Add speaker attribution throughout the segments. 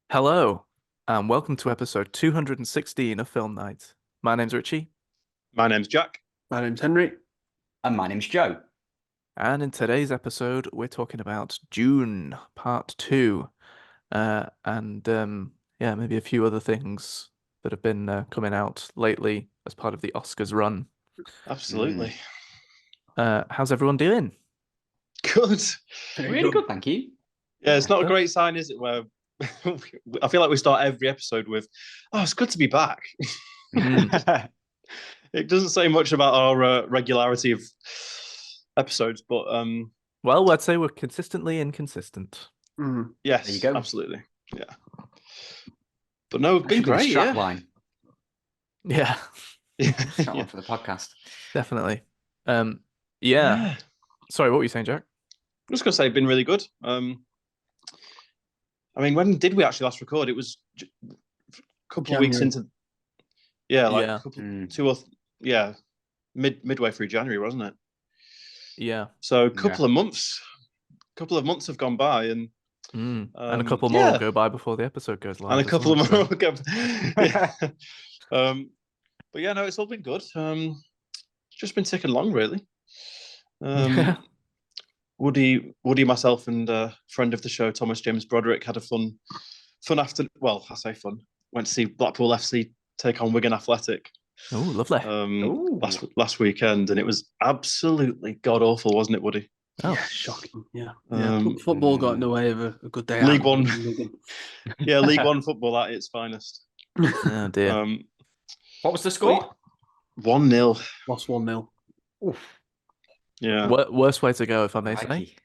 Speaker 1: Hello, and welcome to episode 216 of Film Night. My name's Richie,
Speaker 2: My name's Jack.
Speaker 3: My name's Henry.
Speaker 4: And my name's Joe.
Speaker 1: and in today's episode, we're talking about Dune Part 2, and yeah, maybe a few other things that have been coming out lately as part of the Oscars run.
Speaker 2: Absolutely.
Speaker 1: How's everyone doing?
Speaker 2: Good.
Speaker 4: Really good, thank you.
Speaker 2: Yeah, it's not a great sign, is it? Where I feel like we start every episode with, "Oh, it's good to be back." It doesn't say much about our regularity of episodes, but
Speaker 1: Well, I'd say we're consistently inconsistent.
Speaker 2: yes,
Speaker 4: There you go.
Speaker 2: absolutely, yeah. But no, it's been
Speaker 4: Should be the
Speaker 2: great.
Speaker 4: strap
Speaker 2: Yeah,
Speaker 4: line.
Speaker 1: Yeah,
Speaker 4: Strap
Speaker 2: yeah.
Speaker 4: line for the podcast.
Speaker 1: definitely.
Speaker 2: Yeah.
Speaker 1: Yeah. Sorry, what were you saying, Jack?
Speaker 2: I'm just gonna say, been really good. I mean, when did we actually last record? It was a couple of weeks
Speaker 3: January.
Speaker 2: into, yeah, like
Speaker 1: Yeah.
Speaker 2: a couple, yeah, midway through January, wasn't it?
Speaker 1: Yeah.
Speaker 2: So a couple of months have gone by, and
Speaker 1: And a couple more will go by before the episode goes live.
Speaker 2: and a
Speaker 1: as
Speaker 2: couple
Speaker 1: well,
Speaker 2: of more
Speaker 1: so-
Speaker 2: will go. Yeah. But yeah, no, it's all been good. It's just been ticking along, really.
Speaker 1: Yeah.
Speaker 2: Woody, myself, and a friend of the show, Thomas James Broderick, had a fun afternoon. Well, I say fun. Went to see Blackpool FC take on Wigan Athletic
Speaker 1: Oh, lovely.
Speaker 4: Ooh.
Speaker 2: last weekend, and it was absolutely god awful, wasn't it, Woody?
Speaker 1: Oh,
Speaker 3: Yeah, shocking. Yeah.
Speaker 2: Um,
Speaker 3: Football got in the way of a good day
Speaker 2: League
Speaker 3: out.
Speaker 2: One. Yeah, League One football at its finest.
Speaker 1: oh dear.
Speaker 4: What was the score?
Speaker 2: 1-0.
Speaker 3: Lost 1-0.
Speaker 2: Yeah.
Speaker 1: Worst way to go, if I may say.
Speaker 4: Crikey.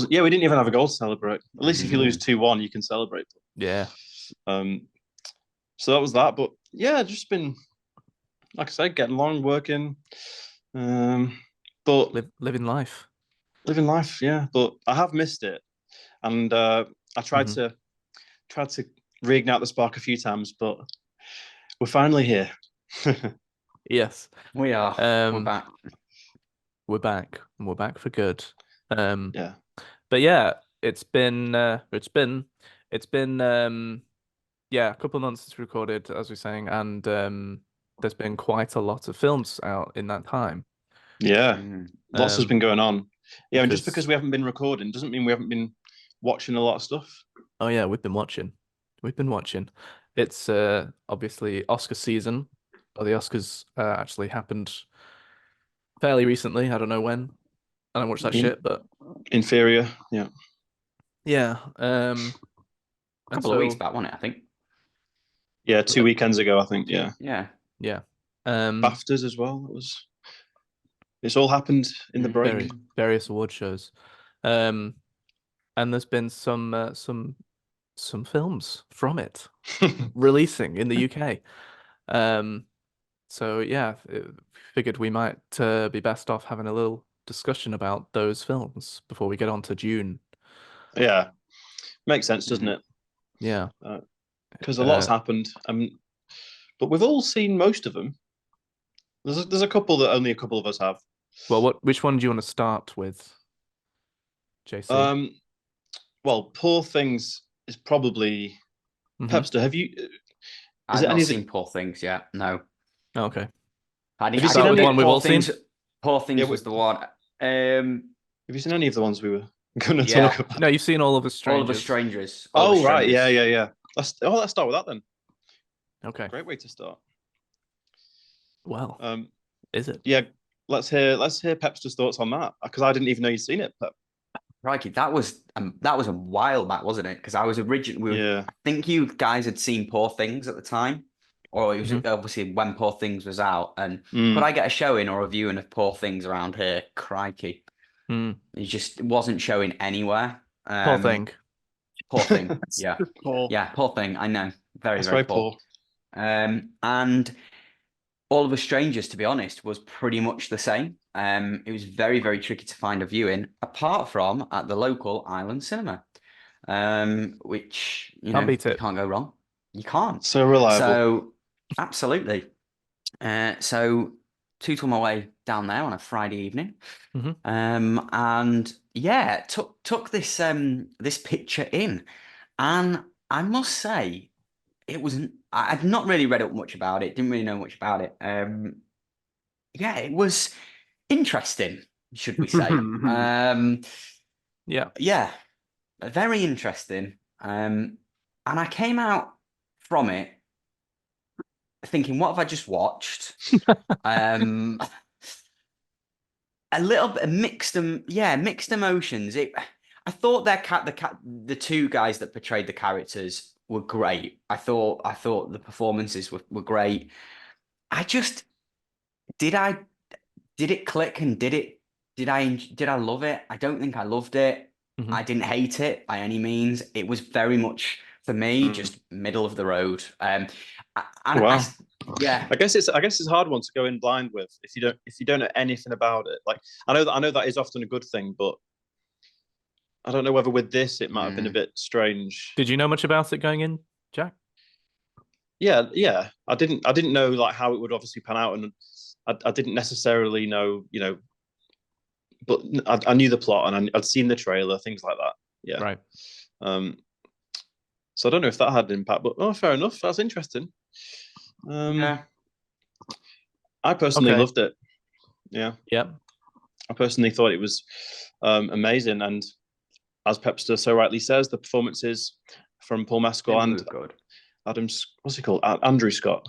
Speaker 2: Yeah, we didn't even have a goal to celebrate. At least if you lose 2-1, you can celebrate.
Speaker 1: Yeah.
Speaker 2: So that was that. But yeah, just been, like I said, getting along, working. But
Speaker 1: Living life.
Speaker 2: living life, yeah. But I have missed it. And I tried
Speaker 1: Mhm.
Speaker 2: to reignite the spark a few times, but we're finally here.
Speaker 1: Yes.
Speaker 4: We are. We're
Speaker 1: Um,
Speaker 4: back.
Speaker 1: We're back, and we're back for good.
Speaker 2: Yeah.
Speaker 1: But yeah, it's been yeah, a couple of months since we recorded, as we are saying, and there's been quite a lot of films out in that time.
Speaker 2: Yeah. Lots has
Speaker 1: Um,
Speaker 2: been going on. Yeah, and just
Speaker 1: because-
Speaker 2: because we haven't been recording doesn't mean we haven't been watching a lot of stuff.
Speaker 1: Oh yeah, we've been watching. It's obviously Oscar season. Or the Oscars actually happened fairly recently. I don't know when. I don't watch that shit, but
Speaker 2: Inferior, yeah.
Speaker 1: yeah.
Speaker 4: A couple of weeks back, wasn't it? I think.
Speaker 2: Yeah, 2 weekends ago, I think. Yeah.
Speaker 4: Yeah.
Speaker 1: Yeah.
Speaker 2: BAFTAs as well. It's all happened in the break.
Speaker 1: Various award shows. And there's been some films from it releasing in the UK. So yeah, figured we might be best off having a little discussion about those films before we get on to Dune.
Speaker 2: Yeah, makes sense, doesn't it?
Speaker 1: Yeah.
Speaker 2: Because a lot's happened, but we've all seen most of them. There's a couple that only a couple of us have.
Speaker 1: Well, which one do you want to start with, JC?
Speaker 2: Well, Poor Things is probably
Speaker 1: Mhm.
Speaker 2: Pepster. Have you?
Speaker 4: I've
Speaker 2: it
Speaker 4: not
Speaker 2: any of the-
Speaker 4: seen Poor Things yet. No.
Speaker 1: Oh, okay.
Speaker 4: Have
Speaker 2: you seen
Speaker 1: any- one we've all seen?
Speaker 4: Poor Things
Speaker 2: Yeah,
Speaker 4: was the one.
Speaker 2: Have you seen any of the ones we were going to
Speaker 4: Yeah.
Speaker 2: talk about?
Speaker 1: No, you've seen All of Us
Speaker 4: All of
Speaker 1: Strangers.
Speaker 4: Us Strangers.
Speaker 2: Oh, right. Yeah. Let's start with that then.
Speaker 1: Okay.
Speaker 2: Great way to start.
Speaker 1: Well, is it?
Speaker 2: Yeah, let's hear Pepster's thoughts on that, because I didn't even know you'd seen it, Pep.
Speaker 4: Crikey, that was a while back, wasn't it? Because I was originally,
Speaker 2: Yeah.
Speaker 4: I think you guys had seen Poor Things at the time, or it was obviously when Poor Things was out. And
Speaker 2: Mm.
Speaker 4: could I get a showing or a viewing of Poor Things around here? Crikey, it just wasn't showing anywhere.
Speaker 1: Poor thing.
Speaker 4: Poor Thing, yeah,
Speaker 3: Poor.
Speaker 4: yeah, Poor Thing. I know, very
Speaker 2: That's
Speaker 4: very
Speaker 2: very poor.
Speaker 4: And All of Us Strangers, to be honest, was pretty much the same. It was very, very tricky to find a viewing, apart from at the local Island Cinema, which
Speaker 1: Can't beat it.
Speaker 4: can't go wrong. You can't.
Speaker 2: So reliable.
Speaker 4: So absolutely. So tootle my way down there on a Friday evening, and yeah, took this this picture in, and I must say, it wasn't. I'd not really read up much about it. Didn't really know much about it. Yeah, it was interesting, should we say?
Speaker 1: Yeah.
Speaker 4: Yeah, very interesting. And I came out from it thinking, what have I just watched? Um, a little bit mixed emotions. I thought the two guys that portrayed the characters were great. I thought the performances were great. I just did I did it click and did I love it? I don't think I loved it.
Speaker 1: Mhm.
Speaker 4: I didn't hate it by any means. It was very much for me just middle of the road. And
Speaker 2: Wow.
Speaker 4: yeah.
Speaker 2: I guess it's a hard one to go in blind with if you don't know anything about it. Like I know that is often a good thing, but I don't know whether with this it might have been a bit strange.
Speaker 1: Did you know much about it going in, Jack?
Speaker 2: Yeah. I didn't know like how it would obviously pan out, and I didn't necessarily know, but I knew the plot and I'd seen the trailer, things like that. Yeah.
Speaker 1: Right.
Speaker 2: So I don't know if that had an impact, but fair enough. That's interesting.
Speaker 4: Yeah.
Speaker 2: I personally
Speaker 1: Okay.
Speaker 2: loved it. Yeah.
Speaker 1: Yeah.
Speaker 2: I personally thought it was amazing, and as Pepster so rightly says, the performances from Paul Mescal and
Speaker 4: Good.
Speaker 2: what's he called? Andrew Scott.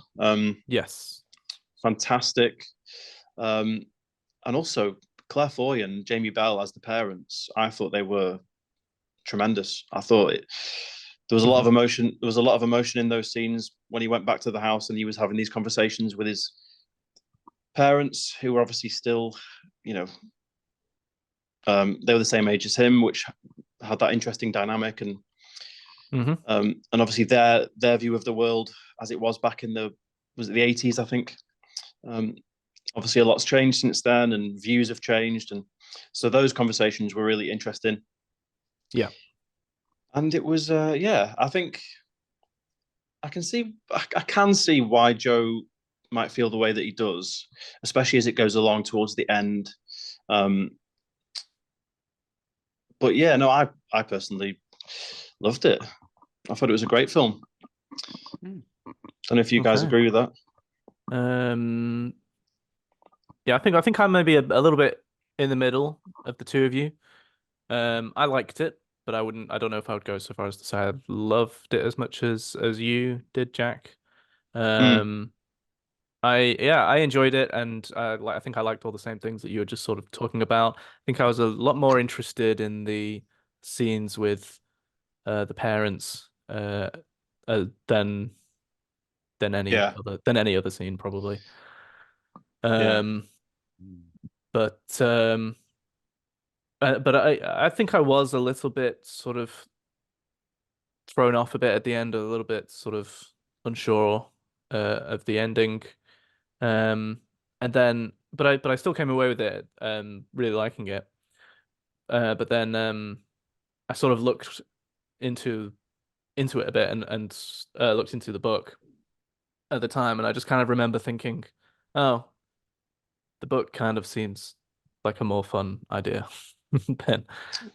Speaker 1: Yes.
Speaker 2: Fantastic. And also Claire Foy and Jamie Bell as the parents. I thought they were tremendous. I thought there was a lot of emotion. There was a lot of emotion in those scenes when he went back to the house and he was having these conversations with his parents, who were obviously still, they were the same age as him, which had that interesting dynamic, and obviously their view of the world as it was back in the 80s, I think. Obviously, a lot's changed since then, and views have changed, and so those conversations were really interesting.
Speaker 1: Yeah,
Speaker 2: and it was I think I can see why Joe might feel the way that he does, especially as it goes along towards the end. But yeah, no, I personally loved it. I thought it was a great film. Don't know if you guys
Speaker 1: Okay.
Speaker 2: agree with that.
Speaker 1: Yeah, I think I may be a little bit in the middle of the two of you. I liked it, but I don't know if I would go so far as to say I loved it as much as you did, Jack. Um, I enjoyed it, and I think I liked all the same things that you were just sort of talking about. I think I was a lot more interested in the scenes with the parents than
Speaker 2: Yeah,
Speaker 1: any other scene probably.
Speaker 2: yeah,
Speaker 1: But but I think I was a little bit sort of thrown off a bit at the end, a little bit sort of unsure of the ending. And then but I still came away with it, really liking it. But then I sort of looked into it a bit and looked into the book at the time, and I just kind of remember thinking, oh, the book kind of seems like a more fun idea than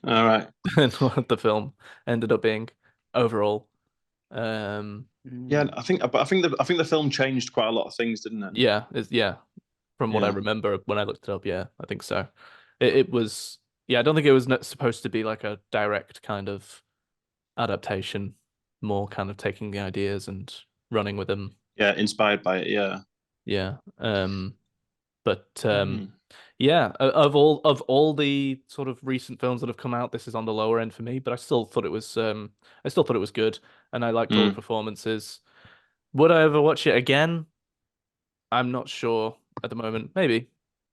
Speaker 2: all right.
Speaker 1: than what the film ended up being overall.
Speaker 2: Yeah, I think the film changed quite a lot of things, didn't it?
Speaker 1: Yeah, from what I
Speaker 2: Yeah,
Speaker 1: remember when I looked it up, yeah, I think so. It was, yeah, I don't think it was supposed to be like a direct kind of adaptation, more kind of taking the ideas and running with them.
Speaker 2: yeah, inspired by it. Yeah.
Speaker 1: Yeah. But
Speaker 2: Mm.
Speaker 1: yeah, of all the sort of recent films that have come out, this is on the lower end for me, but I still thought it was good, and I liked all the
Speaker 2: Mm.
Speaker 1: performances. Would I ever watch it again? I'm not sure at the moment. Maybe.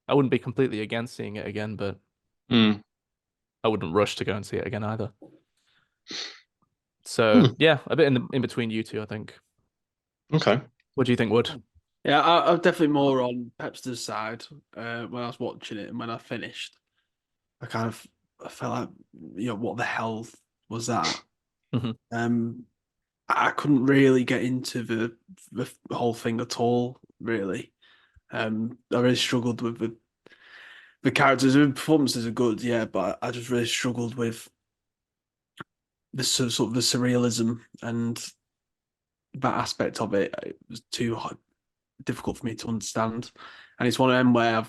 Speaker 1: I wouldn't be completely against seeing it again, but
Speaker 2: Mm.
Speaker 1: I wouldn't rush to go and see it again either. So
Speaker 2: Hmm.
Speaker 1: yeah, a bit in between you two, I think.
Speaker 2: Okay.
Speaker 1: What do you think, Wood?
Speaker 3: Yeah, I'm definitely more on Pepster's side when I was watching it, and when I finished, I felt like, what the hell was that?
Speaker 1: Hmm.
Speaker 3: I couldn't really get into the whole thing at all, really. I really struggled with the characters. The performances are good, yeah, but I just really struggled with sort of the surrealism and that aspect of it, it was difficult for me to understand. And it's one of them where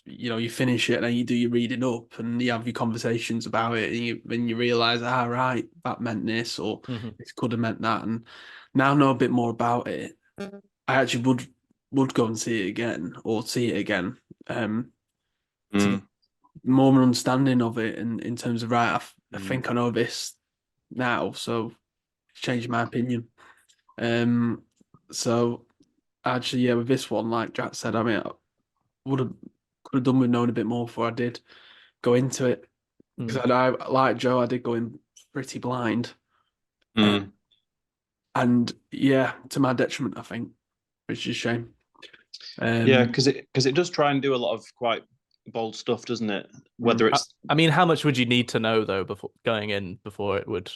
Speaker 3: you finish it and then you do your reading up and you have your conversations about it, and you realize, right, that meant this, or
Speaker 1: Mhm.
Speaker 3: this could have meant that. And now I know a bit more about it, I actually would go and see it again, or see it again, to get
Speaker 2: Mm.
Speaker 3: more of an understanding of it, and in terms of, right, I
Speaker 4: Mm.
Speaker 3: think I know this now, so it's changed my opinion. So actually, yeah, with this one, like Jack said, I mean, I would have could have done with knowing a bit more before I did go into it, because
Speaker 1: Mm.
Speaker 3: I like Joe, I did go in pretty blind, uh,
Speaker 2: Mm.
Speaker 3: and yeah, to my detriment, I think, which is a shame.
Speaker 2: Yeah,
Speaker 3: Um,
Speaker 2: because it does try and do a lot of quite bold stuff, doesn't it? Whether
Speaker 3: mm,
Speaker 2: it's
Speaker 1: I mean, how much would you need to know though before going in before it would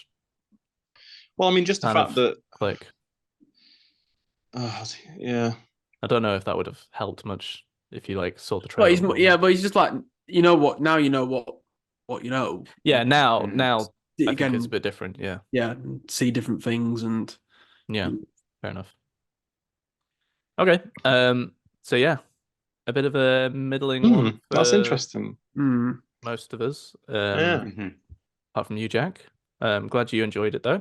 Speaker 2: well, I mean, just the
Speaker 1: kind
Speaker 2: fact
Speaker 1: of
Speaker 2: that
Speaker 1: click?
Speaker 2: yeah,
Speaker 1: I don't know if that would have helped much if you like saw the
Speaker 3: but
Speaker 1: trailer beforehand.
Speaker 3: yeah, but he's just like, you know what? Now you know what you know.
Speaker 1: Yeah, now
Speaker 4: Mm.
Speaker 1: now I think it's a
Speaker 3: Again,
Speaker 1: bit different. Yeah,
Speaker 3: yeah, see different things, and
Speaker 1: yeah, fair enough. Okay, so yeah, a bit of a middling one
Speaker 2: that's
Speaker 1: for
Speaker 2: interesting.
Speaker 3: mm,
Speaker 1: most of us.
Speaker 2: Yeah,
Speaker 4: Mhm.
Speaker 1: Apart from you, Jack. Glad you enjoyed it though.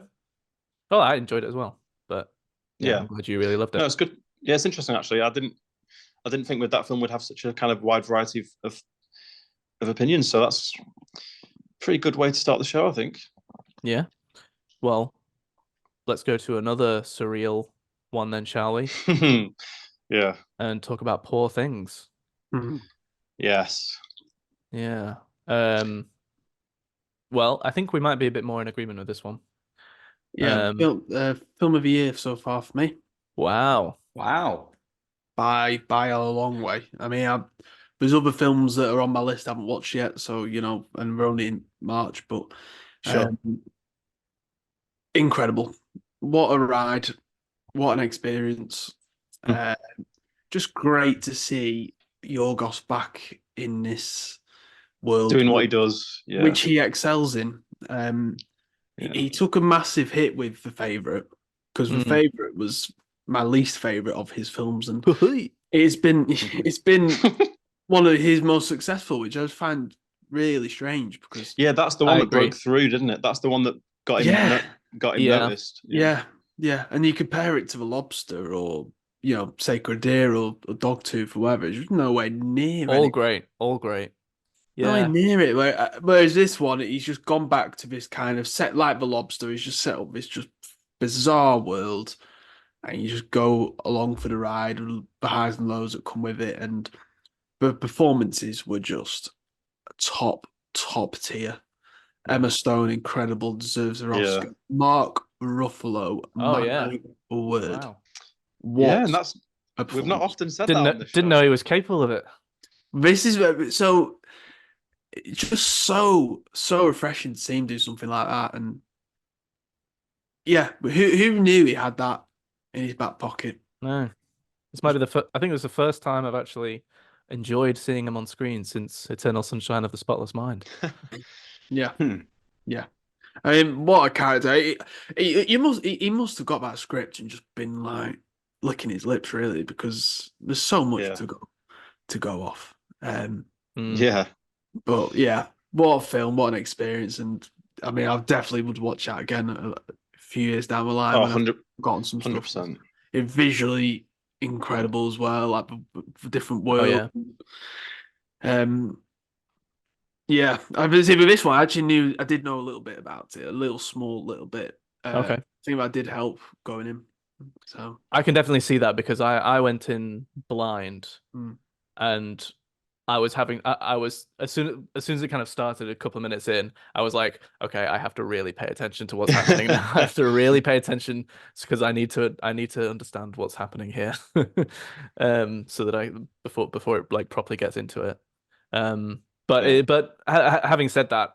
Speaker 1: Oh, I enjoyed it as well, but yeah,
Speaker 2: yeah.
Speaker 1: I'm glad you really loved
Speaker 2: No,
Speaker 1: it.
Speaker 2: it's good. Yeah, it's interesting actually. I didn't think with that film would have such a kind of wide variety of opinions. So that's a pretty good way to start the show, I think.
Speaker 1: Yeah. Well, let's go to another surreal one then, shall we?
Speaker 2: Yeah.
Speaker 1: And talk about Poor Things.
Speaker 3: mm.
Speaker 2: Yes.
Speaker 1: Yeah. Um, well, I think we might be a bit more in agreement with this one.
Speaker 3: Yeah, film of the year so far for me,
Speaker 1: Wow.
Speaker 4: Wow.
Speaker 3: by a long way. I mean, there's other films that are on my list I haven't watched yet, so and we're only in March, but
Speaker 1: Sure.
Speaker 3: incredible. What a ride, what an experience.
Speaker 2: Hmm.
Speaker 3: Uh, just great to see Yorgos back in this world,
Speaker 2: Doing what he does. Yeah.
Speaker 3: which he excels in.
Speaker 2: Yeah.
Speaker 3: He took a massive hit with The Favourite, because The
Speaker 1: Mm.
Speaker 3: Favourite was my least favourite of his films, and it's been one of his most successful, which I find really strange because
Speaker 2: Yeah, that's the one
Speaker 1: I
Speaker 2: that broke
Speaker 1: agree.
Speaker 2: through, didn't it? That's the one that
Speaker 3: yeah,
Speaker 2: got him
Speaker 1: Yeah.
Speaker 2: noticed. Yeah.
Speaker 3: yeah, and you compare it to The Lobster, or Sacred Deer, or Dogtooth or whatever, it's just nowhere near
Speaker 1: All
Speaker 3: any
Speaker 1: great. All great.
Speaker 3: nowhere
Speaker 1: Yeah.
Speaker 3: near it. Whereas this one, he's just gone back to this kind of set, like The Lobster. He's just set up this just bizarre world, and you just go along for the ride, and the highs and lows that come with it, and the performances were just top tier.
Speaker 1: Yeah.
Speaker 3: Emma Stone, incredible, deserves her
Speaker 2: Yeah.
Speaker 3: Oscar. Mark Ruffalo,
Speaker 1: Oh
Speaker 3: my
Speaker 1: yeah.
Speaker 3: word,
Speaker 1: Wow.
Speaker 2: Yeah,
Speaker 3: what
Speaker 2: and that's
Speaker 3: a
Speaker 2: we've not
Speaker 3: performance!
Speaker 2: often said that on this
Speaker 1: Didn't
Speaker 2: show.
Speaker 1: know he was capable of it.
Speaker 3: This is so it's just so refreshing to see him do something like that, and yeah, but who knew he had that in his back pocket?
Speaker 1: No. This might be I think it was the first time I've actually enjoyed seeing him on screen since Eternal Sunshine of the Spotless Mind.
Speaker 3: Yeah,
Speaker 4: Hmm.
Speaker 3: yeah. I mean, what a character! He must have got that script and just been like licking his lips, really, because there's so much
Speaker 2: Yeah.
Speaker 3: to go off.
Speaker 1: Mm.
Speaker 2: Yeah.
Speaker 3: But yeah, what a film, what an experience, and I mean, I definitely would watch that again a few years down the line
Speaker 2: Oh,
Speaker 3: when I've
Speaker 2: 100,
Speaker 3: gotten some stuff.
Speaker 2: 100%.
Speaker 3: It visually incredible as well, like the different
Speaker 1: Oh
Speaker 3: world.
Speaker 1: yeah.
Speaker 3: Um, yeah, I was with this one. I did know a little bit about it, a little small little bit.
Speaker 1: Okay.
Speaker 3: I think that did help going in. So,
Speaker 1: I can definitely see that because I went in blind
Speaker 3: mm,
Speaker 1: and I was having I was as soon as it kind of started a couple of minutes in, I was like, okay, I have to really pay attention to what's happening now. I have to really pay attention because I need to understand what's happening here. So that I before it like properly gets into it.
Speaker 2: Yeah.
Speaker 1: But having said that,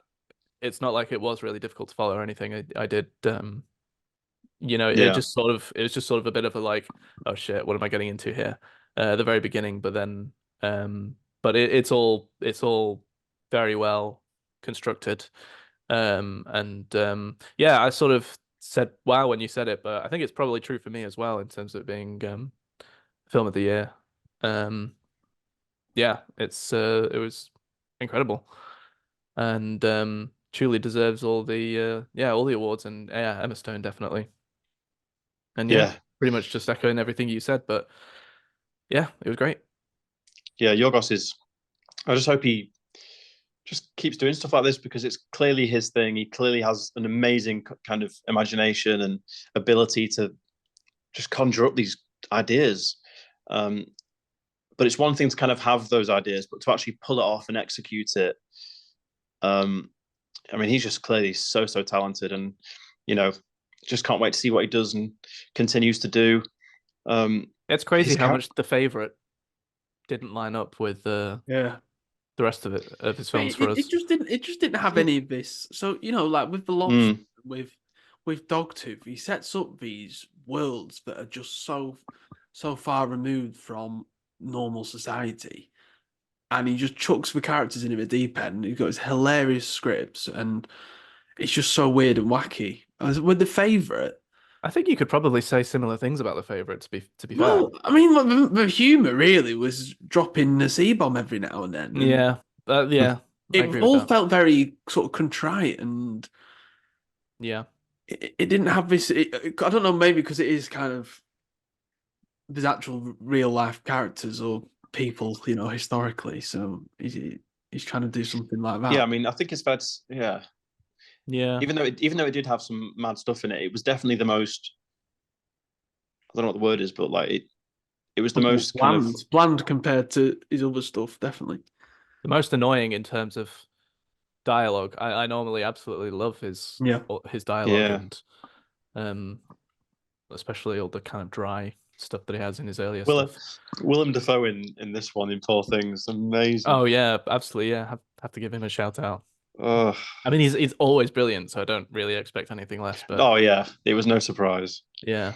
Speaker 1: it's not like it was really difficult to follow or anything. I did
Speaker 2: Yeah.
Speaker 1: it was just sort of a bit of a like, oh shit, what am I getting into here? At the very beginning, but then but it's all very well constructed. Yeah, I sort of said wow when you said it, but I think it's probably true for me as well in terms of it being film of the year. Um, yeah, it was incredible and truly deserves all the all the awards and yeah, Emma Stone definitely. And yeah,
Speaker 2: Yeah,
Speaker 1: pretty much just echoing everything you said, but yeah, it was great.
Speaker 2: yeah. Yorgos is. I just hope he just keeps doing stuff like this because it's clearly his thing. He clearly has an amazing kind of imagination and ability to just conjure up these ideas. Um, but it's one thing to kind of have those ideas, but to actually pull it off and execute it. Um, I mean, he's just clearly so talented, and you know, just can't wait to see what he does and continues to do.
Speaker 1: It's crazy
Speaker 2: His
Speaker 1: how much The Favorite didn't line up with
Speaker 3: Yeah.
Speaker 1: the rest of it of his
Speaker 3: But
Speaker 1: films for
Speaker 3: it
Speaker 1: us.
Speaker 3: just didn't. It just didn't have any of this. So like with the lobster,
Speaker 2: Mm.
Speaker 3: with Dogtooth, he sets up these worlds that are just so far removed from normal society, and he just chucks the characters in at the deep end. He's got his hilarious scripts, and it's just so weird and wacky. As with The Favorite,
Speaker 1: I think you could probably say similar things about The Favorite to be fair.
Speaker 3: well, I mean, the humor really was dropping the C bomb every now and then, and
Speaker 1: Yeah, yeah, I
Speaker 3: it
Speaker 1: agree with
Speaker 3: all
Speaker 1: that.
Speaker 3: felt very sort of contrite and.
Speaker 1: Yeah.
Speaker 3: It didn't have this. I don't know, maybe because it is kind of there's actual real life characters or people, historically. So he's trying to do something like
Speaker 2: Yeah,
Speaker 3: that.
Speaker 2: I mean, I think it's fair to, yeah.
Speaker 1: Yeah.
Speaker 2: Even though it did have some mad stuff in it, it was definitely the most. I don't know what the word is, but like it was the most kind of.
Speaker 3: Bland compared to his other stuff, definitely.
Speaker 1: The most annoying in terms of dialogue. I normally absolutely love
Speaker 3: Yeah.
Speaker 1: his dialogue
Speaker 2: Yeah.
Speaker 1: and um especially all the kind of dry stuff that he has in his earlier
Speaker 2: Will,
Speaker 1: stuff.
Speaker 2: Willem Dafoe in this one in Poor Things, amazing.
Speaker 1: Oh yeah, absolutely. Yeah, have to give him a shout out.
Speaker 2: Oh,
Speaker 1: I mean, he's always brilliant, so I don't really expect anything less. But
Speaker 2: oh yeah, it was no surprise.
Speaker 1: yeah,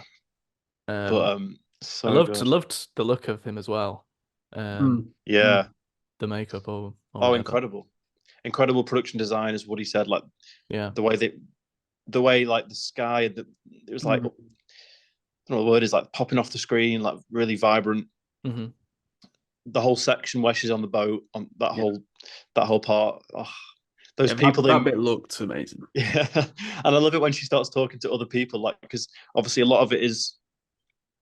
Speaker 2: But
Speaker 1: I
Speaker 2: so good.
Speaker 1: loved the look of him as well.
Speaker 2: Yeah.
Speaker 1: The makeup or
Speaker 2: Oh,
Speaker 1: whatever.
Speaker 2: incredible production design, as Woody said. Like
Speaker 1: Yeah,
Speaker 2: the way like the sky, it was like I don't know what the word is, like popping off the screen, like really vibrant.
Speaker 1: hmm
Speaker 2: The whole section where she's on the boat, on that whole part. Oh, those
Speaker 3: Yeah,
Speaker 2: people
Speaker 3: that bit looked amazing.
Speaker 2: yeah, and I love it when she starts talking to other people, like because obviously a lot of it is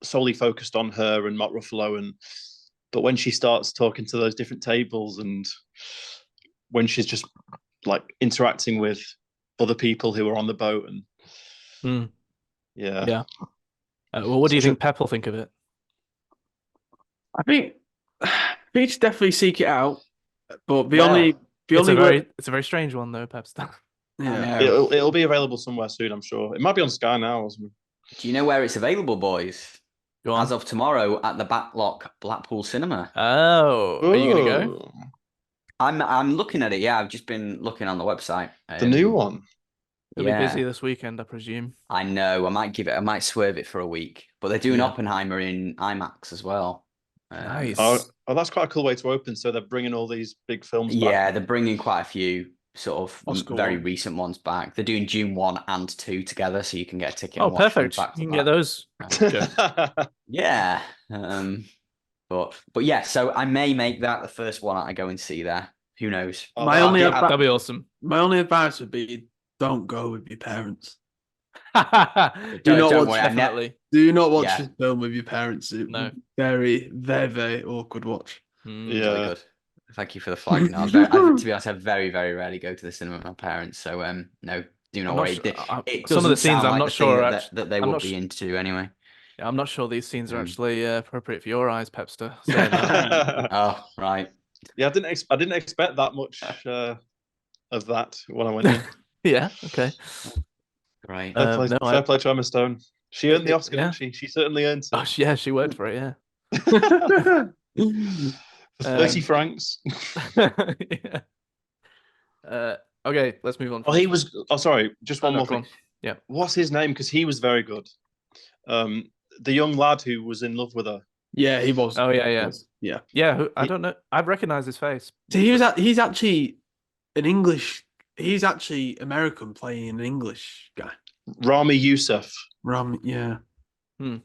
Speaker 2: solely focused on her and Mark Ruffalo, but when she starts talking to those different tables and when she's just like interacting with other people who are on the boat and yeah,
Speaker 1: yeah. Well, what do you think Pep will think of it?
Speaker 3: I think you should definitely seek it out, but
Speaker 1: It's a very strange one though, Pep's.
Speaker 3: Yeah.
Speaker 2: it'll be available somewhere soon, I'm sure. It might be on Sky now or something.
Speaker 4: Do you know where it's available, boys?
Speaker 1: Go on.
Speaker 4: As of tomorrow at the Backlock Blackpool Cinema.
Speaker 1: Oh, are you gonna go?
Speaker 4: I'm looking at it. Yeah, I've just been looking on the website.
Speaker 2: The new one.
Speaker 1: It'll be busy this weekend, I presume.
Speaker 4: I know. I might swerve it for a week. But they're doing Oppenheimer in IMAX as well.
Speaker 1: Nice.
Speaker 2: Oh, that's quite a cool way to open. So they're bringing all these big films back.
Speaker 4: Yeah, they're bringing quite a few sort of
Speaker 3: Oscar
Speaker 4: very
Speaker 3: ones.
Speaker 4: recent ones back. They're doing Dune 1 and 2 together, so you can get a ticket
Speaker 1: Oh,
Speaker 4: and watch them
Speaker 1: perfect.
Speaker 4: back to
Speaker 1: You can
Speaker 4: back.
Speaker 1: get those.
Speaker 4: Yeah. But yeah, so I may make that the first one I go and see there. Who knows?
Speaker 2: Oh,
Speaker 1: That'd be awesome.
Speaker 3: My only advice would be don't go with your parents.
Speaker 4: Don't worry,
Speaker 1: definitely.
Speaker 3: Do not watch this film with your parents.
Speaker 1: No.
Speaker 3: Very, very, very awkward watch.
Speaker 4: Really good. Thank you for the flag. No, to be honest, I very, very rarely go to the cinema with my parents. So no, do not worry.
Speaker 1: Some of the scenes I'm not sure
Speaker 4: that they would be into anyway.
Speaker 1: Yeah, I'm not sure these scenes are actually appropriate for your eyes, Pepster.
Speaker 4: Oh, right.
Speaker 2: Yeah, I didn't expect that much of that when I went in.
Speaker 1: Yeah. Okay.
Speaker 4: Right.
Speaker 2: Fair play to Emma Stone. She earned the Oscar, didn't she? She certainly earned it.
Speaker 1: Oh, yeah, she worked for it. Yeah.
Speaker 2: 30 francs.
Speaker 1: Yeah. Okay, let's move on.
Speaker 2: Oh, he was. Oh, sorry. Just one more thing.
Speaker 1: Yeah.
Speaker 2: What's his name? Because he was very good. The young lad who was in love with her.
Speaker 3: Yeah, he was.
Speaker 1: Oh yeah.
Speaker 3: Yeah.
Speaker 1: I don't know. I recognize his face.
Speaker 3: So he's actually an English He's actually American playing an English guy.
Speaker 2: Rami Youssef.
Speaker 3: Yeah.
Speaker 1: Hmm.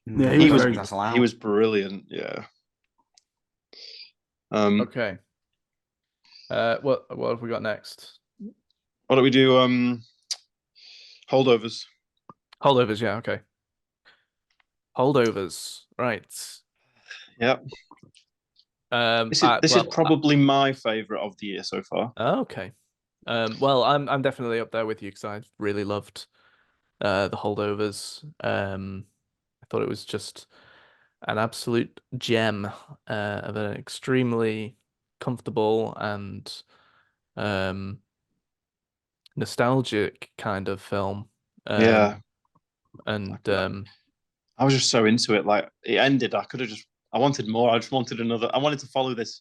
Speaker 3: Yeah,
Speaker 2: He
Speaker 3: he was
Speaker 2: was
Speaker 3: very
Speaker 4: That's
Speaker 3: good.
Speaker 4: allowed.
Speaker 2: he was brilliant. Yeah.
Speaker 1: Okay. What have we got next?
Speaker 2: What do we do? Holdovers.
Speaker 1: Holdovers, yeah, okay. Holdovers, right.
Speaker 2: Yeah. This is probably my favorite of the year so far.
Speaker 1: Okay. Well, I'm definitely up there with you because I really loved the Holdovers. I thought it was just an absolute gem of an extremely comfortable and um nostalgic kind of film.
Speaker 2: Yeah.
Speaker 1: And
Speaker 2: I was just so into it. Like it ended, I wanted more. I just wanted another. I wanted to follow this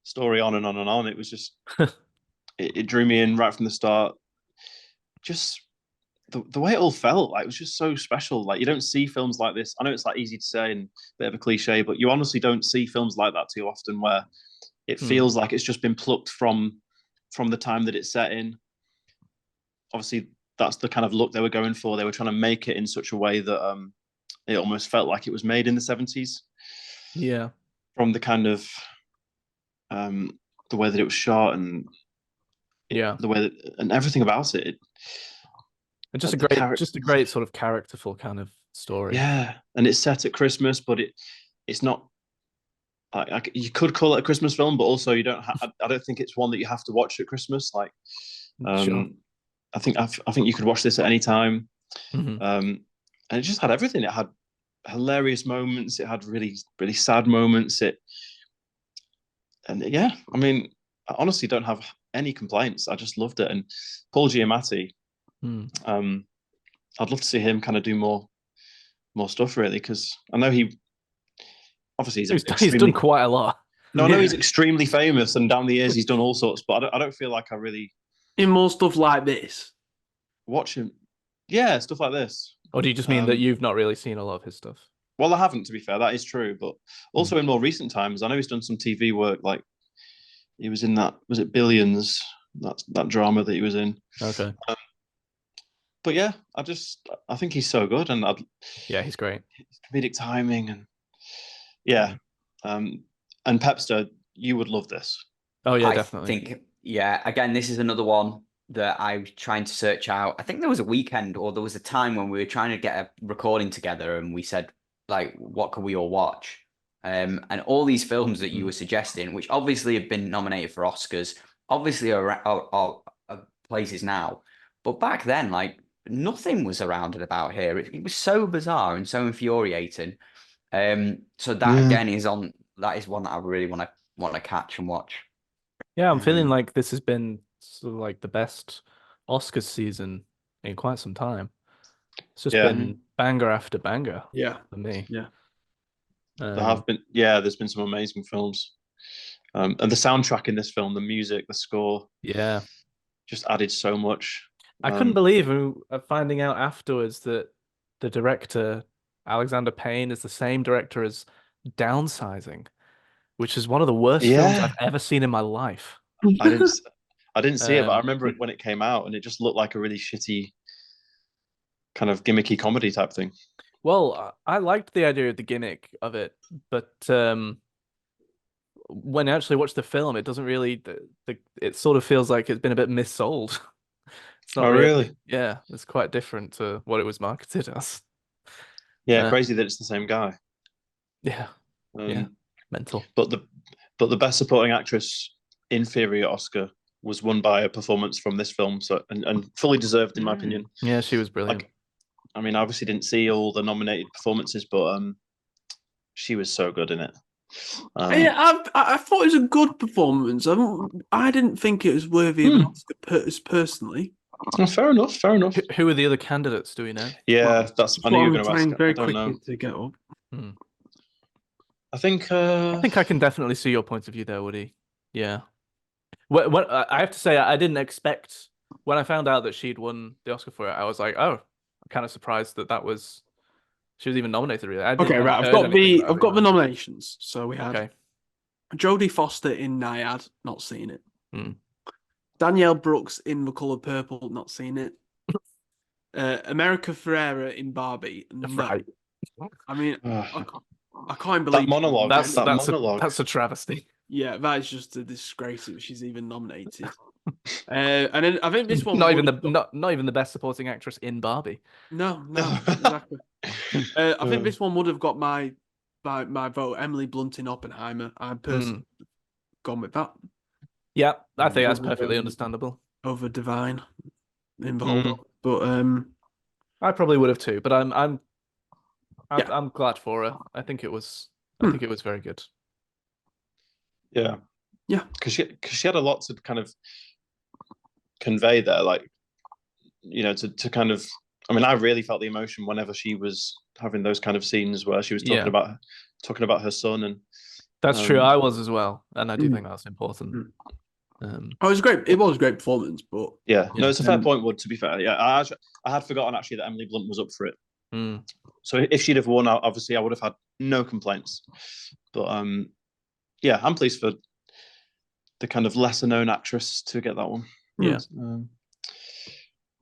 Speaker 2: story on and on and on. It was just it drew me in right from the start. Just the way it all felt, like it was just so special. Like you don't see films like this. I know it's like easy to say and a bit of a cliche, but you honestly don't see films like that too often where it feels like it's just been plucked from the time that it's set in. Obviously, that's the kind of look they were going for. They were trying to make it in such a way that it almost felt like it was made in the 70s.
Speaker 1: yeah.
Speaker 2: From the kind of the way that it was shot and
Speaker 1: Yeah.
Speaker 2: the way that and everything about it.
Speaker 1: And
Speaker 2: The
Speaker 1: just a great sort of characterful kind of story.
Speaker 2: yeah, and it's set at Christmas, but it's not like you could call it a Christmas film, but also you don't. I don't think it's one that you have to watch at Christmas. Like,
Speaker 1: Sure.
Speaker 2: I think you could watch this at any time.
Speaker 1: Hmm.
Speaker 2: And it just had everything. It had hilarious moments. It had really really sad moments. And yeah, I mean, I honestly don't have any complaints. I just loved it. And Paul Giamatti,
Speaker 1: Mm.
Speaker 2: I'd love to see him kind of do more stuff really, because I know he obviously
Speaker 1: He's done quite a lot.
Speaker 2: no, I know he's extremely famous, and down the years he's done all sorts, but I don't feel like I really
Speaker 3: In more stuff like this.
Speaker 2: watch him. Yeah, stuff like this.
Speaker 1: Or do you just mean that you've not really seen a lot of his stuff?
Speaker 2: Well, I haven't, to be fair. That is true, but also in more recent times, I know he's done some TV work. Like he was in that, was it Billions? That drama that he was in.
Speaker 1: Okay.
Speaker 2: But yeah, I think he's so good, and
Speaker 1: Yeah, he's great.
Speaker 2: comedic timing, and yeah, and Pepster, you would love this.
Speaker 1: Oh yeah,
Speaker 4: I
Speaker 1: definitely.
Speaker 4: think, yeah, again, this is another one that I was trying to search out. I think there was a weekend or there was a time when we were trying to get a recording together and we said, like, what can we all watch? And all these films that you were suggesting, which obviously have been nominated for Oscars, obviously are places now. But back then, like, nothing was around it about here. It was so bizarre and so infuriating. So that again that is one that I really want to catch and watch.
Speaker 1: Yeah, I'm feeling like this has been sort of like the best Oscars season in quite some time. It's just been banger after banger
Speaker 3: Yeah.
Speaker 1: for me.
Speaker 3: Yeah.
Speaker 2: There's been some amazing films. And the soundtrack in this film, the music, the score,
Speaker 1: Yeah.
Speaker 2: just added so much.
Speaker 1: I couldn't believe finding out afterwards that the director, Alexander Payne, is the same director as Downsizing, which is one of the worst films I've ever seen in my life.
Speaker 2: I didn't see it, but I remember it when it came out, and it just looked like a really shitty kind of gimmicky comedy type thing.
Speaker 1: Well, I liked the idea of the gimmick of it, but when I actually watch the film, it doesn't really. It sort of feels like it's been a bit missold. It's not
Speaker 2: really?
Speaker 1: Yeah, it's quite different to what it was marketed as.
Speaker 2: Yeah, crazy that it's the same guy.
Speaker 1: Yeah, yeah, mental.
Speaker 2: But the best supporting actress inferior Oscar was won by a performance from this film, so and fully deserved in my opinion.
Speaker 1: Yeah, she was brilliant.
Speaker 2: Like, I mean, I obviously didn't see all the nominated performances, but she was so good in it.
Speaker 3: Yeah, I thought it was a good performance. I didn't think it was worthy of an Oscar personally.
Speaker 2: Fair enough. Fair enough.
Speaker 1: Who are the other candidates? Do we know?
Speaker 2: Yeah, I knew you were going to ask.
Speaker 3: Very
Speaker 2: I don't know.
Speaker 3: quickly to get up.
Speaker 2: I think
Speaker 1: I can definitely see your point of view there, Woody. Yeah. What I have to say, I didn't expect when I found out that she'd won the Oscar for it. I was like, oh, I'm kind of surprised that she was even nominated. Really.
Speaker 3: Okay, right. I've got the nominations. So we had Jodie Foster in Naiad. Not seen it. Danielle Brooks in The Color Purple, not seen it. America Ferrera in Barbie, no.
Speaker 1: Right.
Speaker 3: I mean,
Speaker 2: Ugh.
Speaker 3: I can't
Speaker 2: That
Speaker 3: believe
Speaker 2: monologue.
Speaker 1: That's
Speaker 2: That
Speaker 1: that's a
Speaker 2: monologue.
Speaker 1: that's a travesty.
Speaker 3: Yeah, that is just a disgrace that she's even nominated. And then I think this one
Speaker 1: Not even
Speaker 3: would
Speaker 1: the
Speaker 3: have got...
Speaker 1: not even the best supporting actress in Barbie.
Speaker 3: No, exactly. I think
Speaker 2: Uh,
Speaker 3: this one would have got my vote. Emily Blunt in Oppenheimer. I'm personally gone with that
Speaker 1: Yeah, I think that's
Speaker 3: over
Speaker 1: perfectly understandable.
Speaker 3: over Divine in the
Speaker 2: Mm.
Speaker 3: Holdovers. But
Speaker 1: I probably would have too, but
Speaker 3: yeah,
Speaker 1: I'm glad for her. I think it was very good.
Speaker 2: Yeah.
Speaker 3: Yeah.
Speaker 2: Because she had a lot to kind of convey there, like, to kind of. I mean, I really felt the emotion whenever she was having those kind of scenes where she was
Speaker 1: Yeah.
Speaker 2: talking about her son, and
Speaker 1: That's true. I was as well, and I do think that's important.
Speaker 3: Oh, it was great. It was a great performance, but
Speaker 2: yeah, no, it's a fair
Speaker 3: Um,
Speaker 2: point, Wood. To be fair, yeah, I had forgotten actually that Emily Blunt was up for it.
Speaker 1: Mm.
Speaker 2: So if she'd have won, obviously I would have had no complaints. But yeah, I'm pleased for the kind of lesser known actress to get that one.
Speaker 1: Yeah.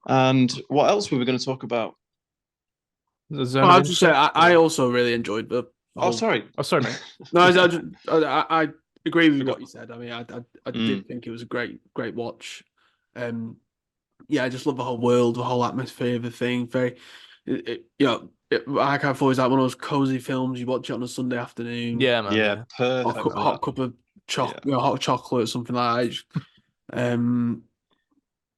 Speaker 2: And what else were we going to talk about?
Speaker 1: The zone
Speaker 3: well,
Speaker 1: of
Speaker 3: I'll just say
Speaker 1: interest,
Speaker 3: I
Speaker 1: or-
Speaker 3: also really enjoyed the
Speaker 2: Oh,
Speaker 3: whole.
Speaker 2: sorry.
Speaker 1: Oh, sorry, mate.
Speaker 3: No, I agree with what you said. I mean, I did
Speaker 2: Mm.
Speaker 3: think it was a great watch. Yeah, I just love the whole world, the whole atmosphere, the thing. Very, I kind of thought it was like one of those cozy films you watch it on a Sunday afternoon.
Speaker 1: Yeah, man.
Speaker 2: Yeah,
Speaker 1: Yeah.
Speaker 2: perfect for
Speaker 3: Hot
Speaker 2: that.
Speaker 3: cup of
Speaker 2: Yeah.
Speaker 3: hot chocolate, something like that.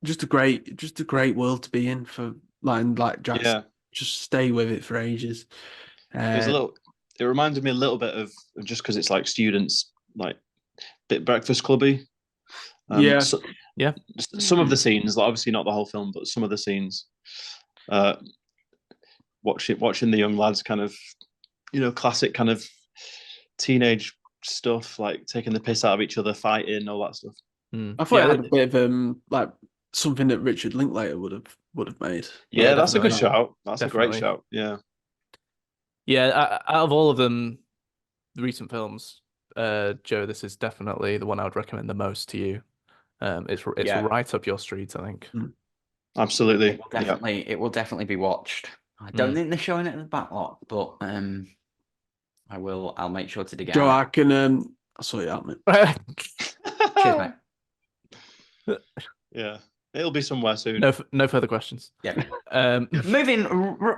Speaker 3: Just a great world to be in for like Jackson.
Speaker 2: Yeah.
Speaker 3: Just stay with it for ages.
Speaker 2: It was a little. It reminded me a little bit of just because it's like students, like bit Breakfast Clubby.
Speaker 3: Yeah.
Speaker 2: So,
Speaker 1: Yeah.
Speaker 2: some of the scenes, like obviously not the whole film, but some of the scenes, watching the young lads kind of, classic kind of teenage stuff, like taking the piss out of each other, fighting, all that stuff.
Speaker 3: I thought
Speaker 1: Yeah,
Speaker 3: it had a bit of like something that Richard Linklater would have made.
Speaker 1: Yeah,
Speaker 2: Yeah, that's a good
Speaker 1: definitely.
Speaker 2: shout. That's a great
Speaker 1: Definitely.
Speaker 2: shout. Yeah.
Speaker 1: Yeah, out of all of them, the recent films, Joe, this is definitely the one I would recommend the most to you. It's
Speaker 4: Yeah.
Speaker 1: right up your street, I think.
Speaker 2: Absolutely.
Speaker 4: It will definitely be watched. I don't think they're showing it in the backlot, but I'll make sure to dig it
Speaker 3: Joe,
Speaker 4: out.
Speaker 3: I can I'll sort it out, mate.
Speaker 4: Cheers, mate.
Speaker 2: Yeah. It'll be somewhere soon.
Speaker 1: No further questions.
Speaker 4: Yeah. Moving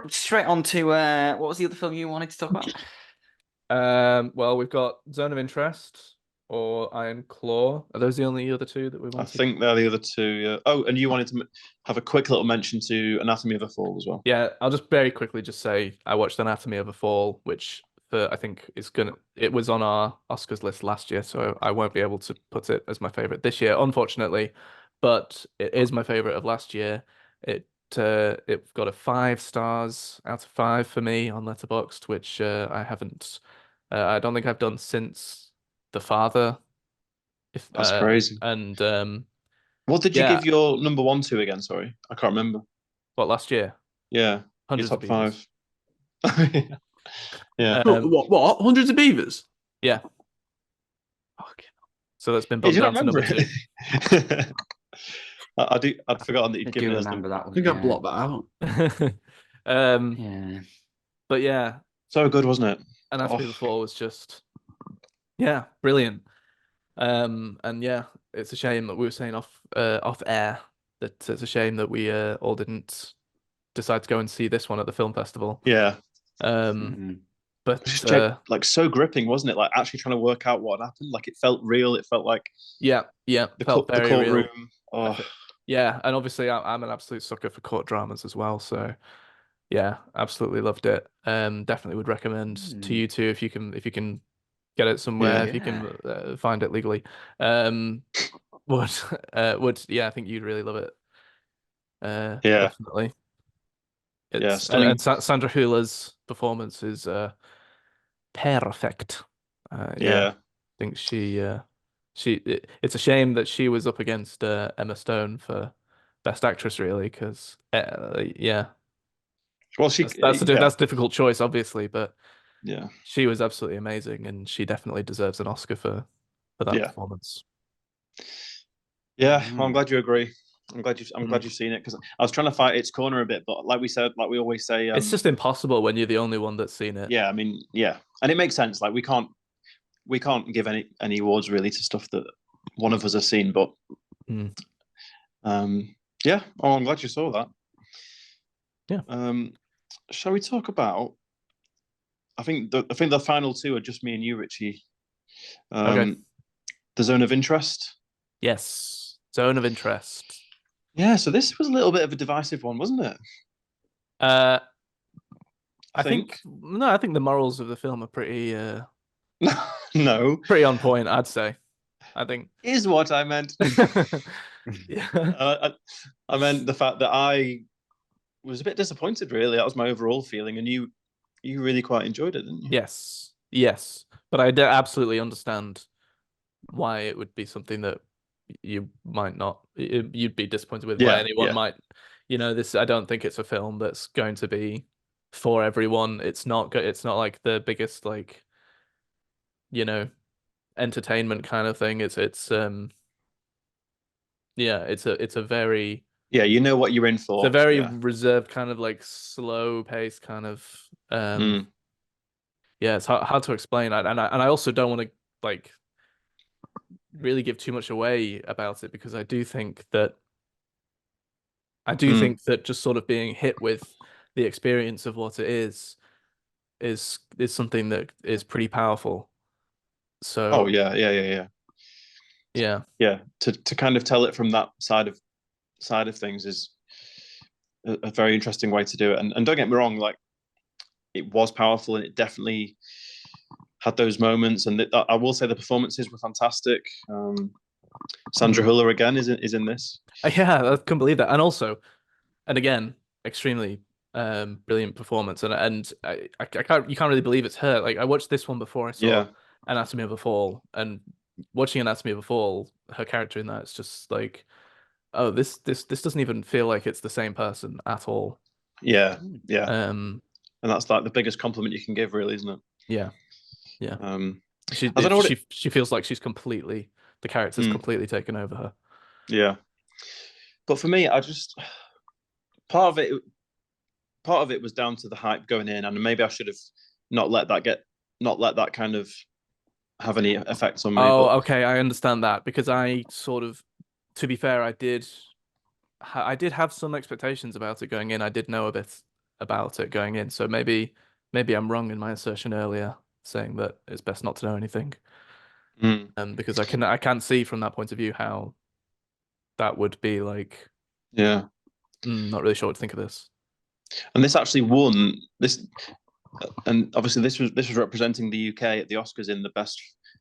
Speaker 4: straight on to what was the other film you wanted to talk about?
Speaker 1: Well, we've got Zone of Interest or Iron Claw. Are those the only other two that we
Speaker 2: I
Speaker 1: wanted?
Speaker 2: think they're the other two. Yeah. Oh, and you wanted to have a quick little mention to Anatomy of a Fall as well.
Speaker 1: Yeah, I'll just very quickly just say I watched Anatomy of a Fall, which I think it was on our Oscars list last year, so I won't be able to put it as my favorite this year, unfortunately. But it is my favorite of last year. It got a 5 stars out of 5 for me on Letterboxd, which I haven't. I don't think I've done since The Father.
Speaker 2: That's crazy.
Speaker 1: And
Speaker 2: what did you
Speaker 1: yeah.
Speaker 2: give your number 1 to again? Sorry, I can't remember.
Speaker 1: What, last year?
Speaker 2: Yeah,
Speaker 1: Hundreds
Speaker 2: your
Speaker 1: of
Speaker 2: top
Speaker 1: Beavers.
Speaker 2: 5. Yeah.
Speaker 3: What? Hundreds of Beavers?
Speaker 1: Yeah.
Speaker 3: Okay.
Speaker 1: So that's been
Speaker 2: Hey, do
Speaker 1: bumped
Speaker 2: you
Speaker 1: down
Speaker 2: not
Speaker 1: to number
Speaker 2: remember
Speaker 1: 2.
Speaker 2: I'd forgotten that
Speaker 4: I
Speaker 2: you'd
Speaker 4: do
Speaker 2: given us
Speaker 4: remember that
Speaker 3: I
Speaker 4: one.
Speaker 3: think I blocked that out.
Speaker 4: Yeah.
Speaker 1: But yeah,
Speaker 2: so good, wasn't it?
Speaker 1: Anatomy of a Fall was just brilliant. And yeah, it's a shame that we were saying off air that it's a shame that we all didn't decide to go and see this one at the film festival.
Speaker 2: Yeah.
Speaker 1: But
Speaker 2: Just like so gripping, wasn't it? Like actually trying to work out what happened. Like it felt real. It felt like
Speaker 1: yeah, felt very real.
Speaker 2: courtroom. Oh.
Speaker 1: Yeah, and obviously I'm an absolute sucker for court dramas as well. So yeah, absolutely loved it. Definitely would recommend to you too if you can get it somewhere, if you can find it legally. Would I think you'd really love it.
Speaker 2: Yeah.
Speaker 1: Definitely.
Speaker 2: Yeah, stunning.
Speaker 1: And Sandra Hüller's performance is perfect.
Speaker 2: Yeah.
Speaker 1: I think it's a shame that she was up against Emma Stone for Best Actress, really, because yeah.
Speaker 2: Well,
Speaker 1: that's a difficult choice, obviously, but
Speaker 2: yeah,
Speaker 1: she was absolutely amazing, and she definitely deserves an Oscar for that performance.
Speaker 2: Yeah, well, I'm glad you agree. I'm glad
Speaker 3: Mm.
Speaker 2: you've seen it, because I was trying to fight its corner a bit, but like we always say,
Speaker 1: It's just impossible when you're the only one that's seen it.
Speaker 2: yeah, I mean, yeah, and it makes sense. Like we can't give any awards really to stuff that one of us has seen, but
Speaker 1: Mm.
Speaker 2: yeah. Oh, I'm glad you saw that.
Speaker 1: Yeah.
Speaker 2: Shall we talk about? I think the final two are just me and you, Richie.
Speaker 1: Okay.
Speaker 2: The zone of interest.
Speaker 1: Yes. Zone of interest.
Speaker 2: Yeah, so this was a little bit of a divisive one, wasn't it?
Speaker 1: Uh,
Speaker 2: I think.
Speaker 1: I think the morals of the film are
Speaker 2: No,
Speaker 1: pretty on point, I'd say. I think.
Speaker 2: is what I meant.
Speaker 1: Yeah.
Speaker 2: I meant the fact that I was a bit disappointed. Really, that was my overall feeling, and you really quite enjoyed it, didn't you?
Speaker 1: Yes. Yes. But I absolutely understand why it would be something that you might not, you'd be disappointed with, why
Speaker 2: Yeah,
Speaker 1: anyone
Speaker 2: yeah,
Speaker 1: might, this, I don't think it's a film that's going to be for everyone. It's not like the biggest, like, you know, entertainment kind of thing. Yeah, it's a very,
Speaker 2: yeah. You know what you're in
Speaker 1: it's a
Speaker 2: for.
Speaker 1: very
Speaker 2: Yeah.
Speaker 1: reserved kind of like slow pace kind of,
Speaker 2: Mm,
Speaker 1: yeah, it's hard to explain. And I also don't want to like really give too much away about it, because I do
Speaker 2: mm.
Speaker 1: think that just sort of being hit with the experience of what it is something that is pretty powerful.
Speaker 2: Oh
Speaker 1: So
Speaker 2: yeah, yeah, yeah, yeah,
Speaker 1: yeah.
Speaker 2: yeah. To kind of tell it from that side of things is a very interesting way to do it. And don't get me wrong, like it was powerful and it definitely had those moments. And I will say the performances were fantastic. Sandra
Speaker 1: Mhm.
Speaker 2: Huller again is in this.
Speaker 1: Yeah, I couldn't believe that. And also, and again, extremely brilliant performance. And I can't, you can't really believe it's her. Like I watched this one before I saw
Speaker 2: Yeah,
Speaker 1: Anatomy of a Fall, and watching Anatomy of a Fall, her character in that, it's just like, oh, this doesn't even feel like it's the same person at all.
Speaker 2: yeah, yeah.
Speaker 1: Um,
Speaker 2: And that's like the biggest compliment you can give, really, isn't it?
Speaker 1: yeah, yeah.
Speaker 2: Um,
Speaker 1: She
Speaker 2: I don't know what it.
Speaker 1: she feels like the character's
Speaker 2: Mm,
Speaker 1: completely taken over her.
Speaker 2: yeah, but for me, I just part of it part of it was down to the hype going in, and maybe I should have not let that get not let that kind of have any effects on me. But
Speaker 1: Oh, okay, I understand that, because I sort of, to be fair, I did have some expectations about it going in. I did know a bit about it going in, so maybe I'm wrong in my assertion earlier, saying that it's best not to know anything.
Speaker 2: mm,
Speaker 1: Because I can see from that point of view how that would be like,
Speaker 2: yeah,
Speaker 1: not really sure what to think of this.
Speaker 2: and this actually won this, and obviously this was representing the UK at the Oscars in the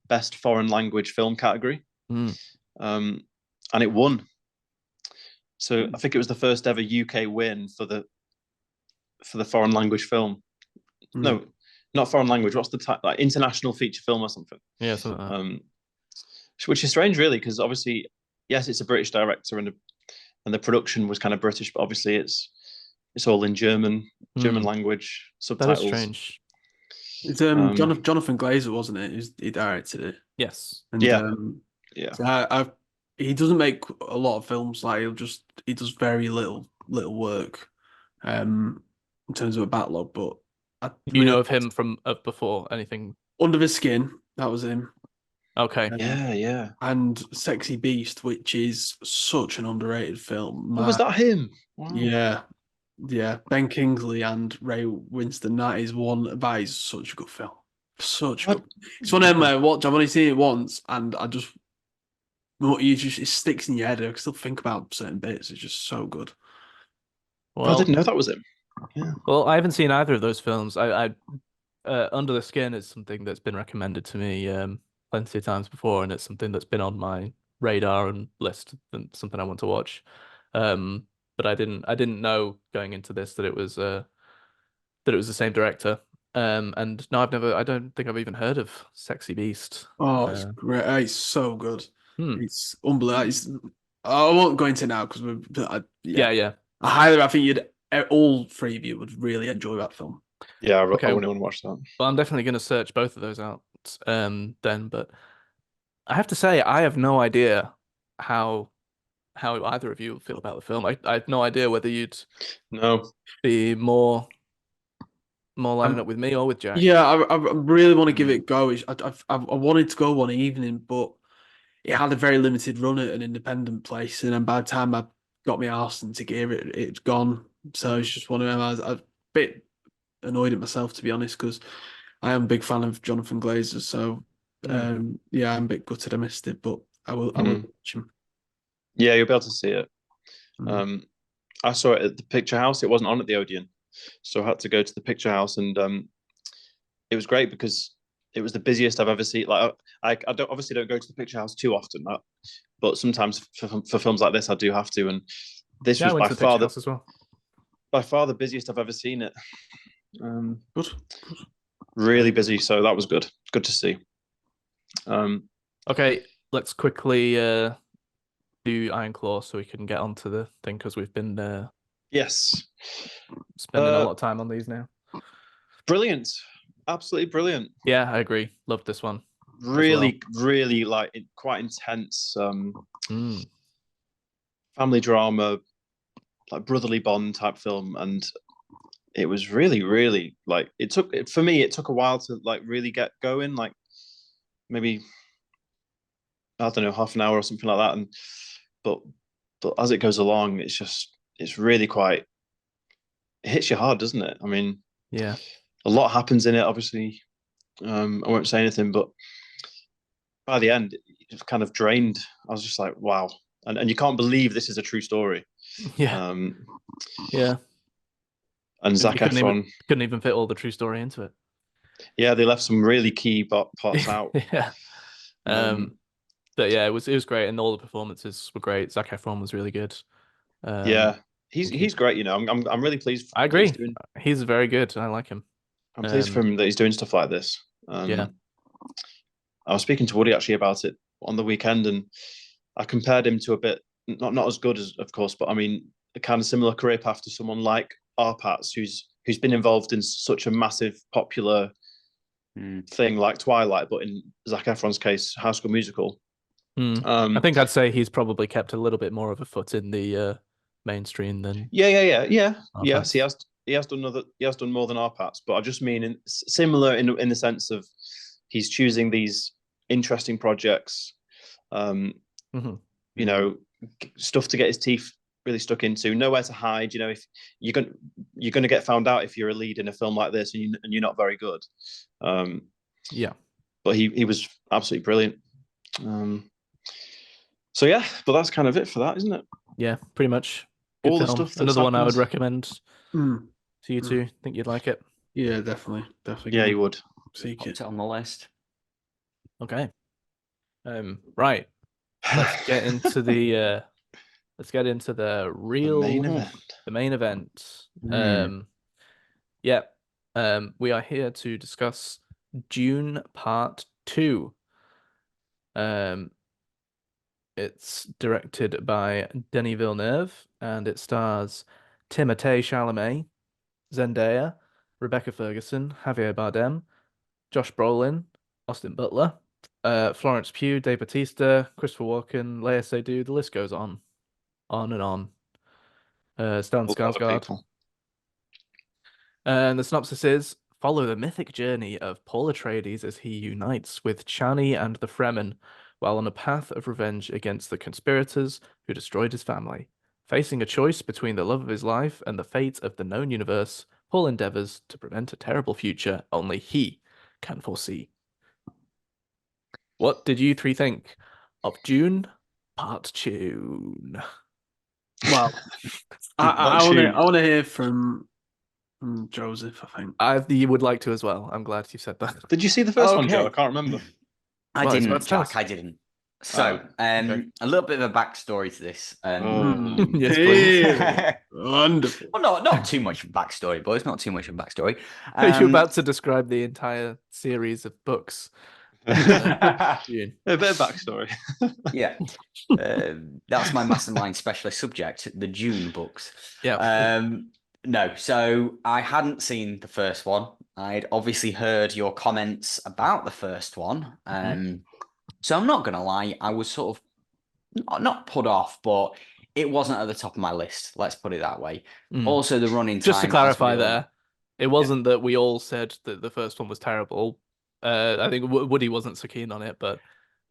Speaker 2: best foreign language film category,
Speaker 1: Mm.
Speaker 2: um, and it won. So I think it was the first ever UK win for the foreign language film.
Speaker 3: Mm.
Speaker 2: No, not foreign language. What's the type? Like international feature film or something.
Speaker 1: Yeah, something like that.
Speaker 2: Which is strange, really, because obviously, yes, it's a British director and the production was kind of British, but obviously it's all in German
Speaker 1: Mm.
Speaker 2: language
Speaker 1: That is
Speaker 2: subtitles.
Speaker 1: strange.
Speaker 3: It's
Speaker 2: Um,
Speaker 3: Jonathan Glazer, wasn't it? He directed it,
Speaker 1: Yes.
Speaker 3: and
Speaker 2: yeah, yeah,
Speaker 3: so he doesn't make a lot of films. Like he does very little work, in terms of a backlog. But I
Speaker 1: You
Speaker 3: really
Speaker 1: know of him from before anything?
Speaker 3: Under the Skin, that was him,
Speaker 1: Okay.
Speaker 2: yeah, yeah.
Speaker 3: and Sexy Beast, which is such an underrated film.
Speaker 2: Oh, was that him? Wow.
Speaker 3: Yeah, yeah, Ben Kingsley and Ray Winston. That is such a good film. Such a
Speaker 2: I,
Speaker 3: good. It's one of them where I've only seen it once, and it sticks in your head. I can still think about certain bits. It's just so good.
Speaker 2: I didn't
Speaker 1: Well,
Speaker 2: know that was him. Yeah.
Speaker 1: I haven't seen either of those films. Under the Skin is something that's been recommended to me plenty of times before, and it's something that's been on my radar and list, and something I want to watch. But I didn't know going into this that it was the same director. And no, I don't think I've even heard of Sexy Beast.
Speaker 3: Oh, it's great. It's so good.
Speaker 1: Hmm.
Speaker 3: It's unbelievable. I won't go into it now because
Speaker 1: Yeah, yeah.
Speaker 3: I think all three of you would really enjoy that film.
Speaker 2: Yeah, I
Speaker 1: Okay.
Speaker 2: wouldn't want to watch that.
Speaker 1: Well, I'm definitely going to search both of those out then, but I have to say I have no idea how how either of you feel about the film. I have no idea whether you'd
Speaker 2: No.
Speaker 1: be more lining up with me or with Jack.
Speaker 3: Yeah, I really want to give it a go. I wanted to go one evening, but it had a very limited run at an independent place, and then by the time I got my arse into gear, it's gone. So it's just one of them. I was a bit annoyed at myself, to be honest, because I am a big fan of Jonathan Glazer. So yeah, I'm a bit gutted I missed it, but I will watch him.
Speaker 2: Yeah, you'll be able to see it.
Speaker 3: Mm.
Speaker 2: I saw it at the Picture House. It wasn't on at the Odeon, so I had to go to the Picture House, and it was great because it was the busiest I've ever seen. Like I don't go to the Picture House too often, but sometimes for films like this, I do have to. And this
Speaker 1: Yeah, I
Speaker 2: was
Speaker 1: went to the Picture House as well.
Speaker 2: by far the busiest I've ever seen it.
Speaker 3: Good.
Speaker 2: Really busy, so that was good. Good to see.
Speaker 1: Okay, let's quickly do Iron Claw so we can get onto the thing because we've been
Speaker 2: Yes,
Speaker 1: spending a lot of time on these now.
Speaker 2: Brilliant, absolutely brilliant.
Speaker 1: Yeah, I agree. Loved this one.
Speaker 2: Really, really like quite intense. Family drama, like brotherly bond type film, and it was really, really like it took a while to like really get going. Like maybe I don't know, half an hour or something like that. And but as it goes along, it's really quite, it hits you hard, doesn't it? I mean,
Speaker 1: yeah,
Speaker 2: a lot happens in it. Obviously, I won't say anything, but by the end, it's kind of drained. I was just like, wow, and you can't believe this is a true story.
Speaker 1: yeah, yeah.
Speaker 2: And Zac Efron
Speaker 1: couldn't even fit all the true story into it.
Speaker 2: Yeah, they left some really key parts out.
Speaker 1: Yeah. But yeah, it was great, and all the performances were great. Zac Efron was really good.
Speaker 2: Yeah, he's great. You know, I'm really pleased.
Speaker 1: I agree. He's very good. I like him.
Speaker 2: I'm pleased for him that he's doing stuff like this.
Speaker 1: Yeah.
Speaker 2: I was speaking to Woody actually about it on the weekend, and I compared him to a bit, not as good as, of course, but I mean, a kind of similar career path to someone like Arpats, who's been involved in such a massive, popular thing like Twilight, but in Zac Efron's case, High School Musical.
Speaker 1: I think I'd say he's probably kept a little bit more of a foot in the mainstream than.
Speaker 2: Yes, he has done more than Arpats, but I just mean similar in the sense of he's choosing these interesting projects, you know, stuff to get his teeth really stuck into, nowhere to hide. You know, if you're going to get found out if you're a lead in a film like this and you're not very good.
Speaker 1: Yeah,
Speaker 2: but he was absolutely brilliant. So yeah, but that's kind of it for that, isn't it?
Speaker 1: Yeah, pretty much. Good
Speaker 2: all
Speaker 1: film.
Speaker 2: the stuff. That's
Speaker 1: Another one I would
Speaker 2: happened.
Speaker 1: recommend to you two. Think you'd like it?
Speaker 3: Yeah, definitely.
Speaker 2: Yeah, you would.
Speaker 3: Seek it
Speaker 4: on the list.
Speaker 1: Okay. Right. Let's get into the real
Speaker 2: the main event.
Speaker 1: Yeah. We are here to discuss Dune Part 2. It's directed by Denis Villeneuve and it stars Timothée Chalamet, Zendaya, Rebecca Ferguson, Javier Bardem, Josh Brolin, Austin Butler, Florence Pugh, Dave Bautista, Christopher Walken, Lea Seydoux. The list goes on and on. Stellan Skarsgård. And the synopsis is: follow the mythic journey of Paul Atreides as he unites with Chani and the Fremen while on a path of revenge against the conspirators who destroyed his family. Facing a choice between the love of his life and the fate of the known universe, Paul endeavors to prevent a terrible future only he can foresee. What did you three think of Dune Part 2?
Speaker 3: Well, I want to hear from Joseph, I think.
Speaker 1: You would like to as well. I'm glad you said that.
Speaker 2: Did you see the first one, Joe? I can't remember.
Speaker 4: I didn't, Jack. I didn't. So,
Speaker 1: okay.
Speaker 4: A little bit of a backstory to this.
Speaker 1: Yes, please.
Speaker 3: Wonderful.
Speaker 4: Well, not too much of a backstory, boys. Not too much of a backstory.
Speaker 1: Are you about to describe the entire series of books?
Speaker 2: A bit of backstory.
Speaker 4: Yeah. That's my mastermind specialist subject, the Dune books.
Speaker 1: Yeah.
Speaker 4: No, so I hadn't seen the first one. I'd obviously heard your comments about the first one. So I'm not going to lie, I was sort of not put off, but it wasn't at the top of my list. Let's put it that way.
Speaker 1: Mm.
Speaker 4: Also, the running
Speaker 1: Just to
Speaker 4: time, as we
Speaker 1: clarify
Speaker 4: all
Speaker 1: there, it wasn't that we all said that the first one was terrible. I think Woody wasn't so keen on it, but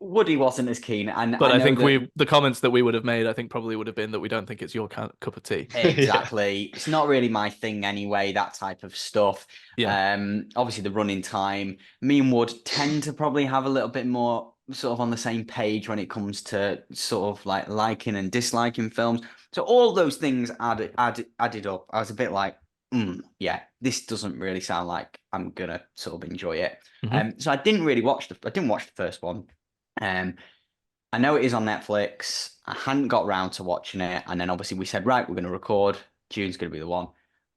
Speaker 4: Woody wasn't as keen, and I
Speaker 1: I
Speaker 4: know
Speaker 1: think
Speaker 4: that
Speaker 1: the comments that we would have made, I think probably would have been that we don't think it's your cup of tea.
Speaker 4: exactly. It's not really my thing anyway, that type of stuff.
Speaker 1: Yeah.
Speaker 4: Obviously the running time. Me and Wood tend to probably have a little bit more sort of on the same page when it comes to sort of like liking and disliking films. So all those things added up. I was a bit like, yeah, this doesn't really sound like I'm gonna sort of enjoy it.
Speaker 1: Mhm.
Speaker 4: So I didn't watch the first one. I know it is on Netflix. I hadn't got round to watching it, and then obviously we said, right, we're going to record. June's going to be the one.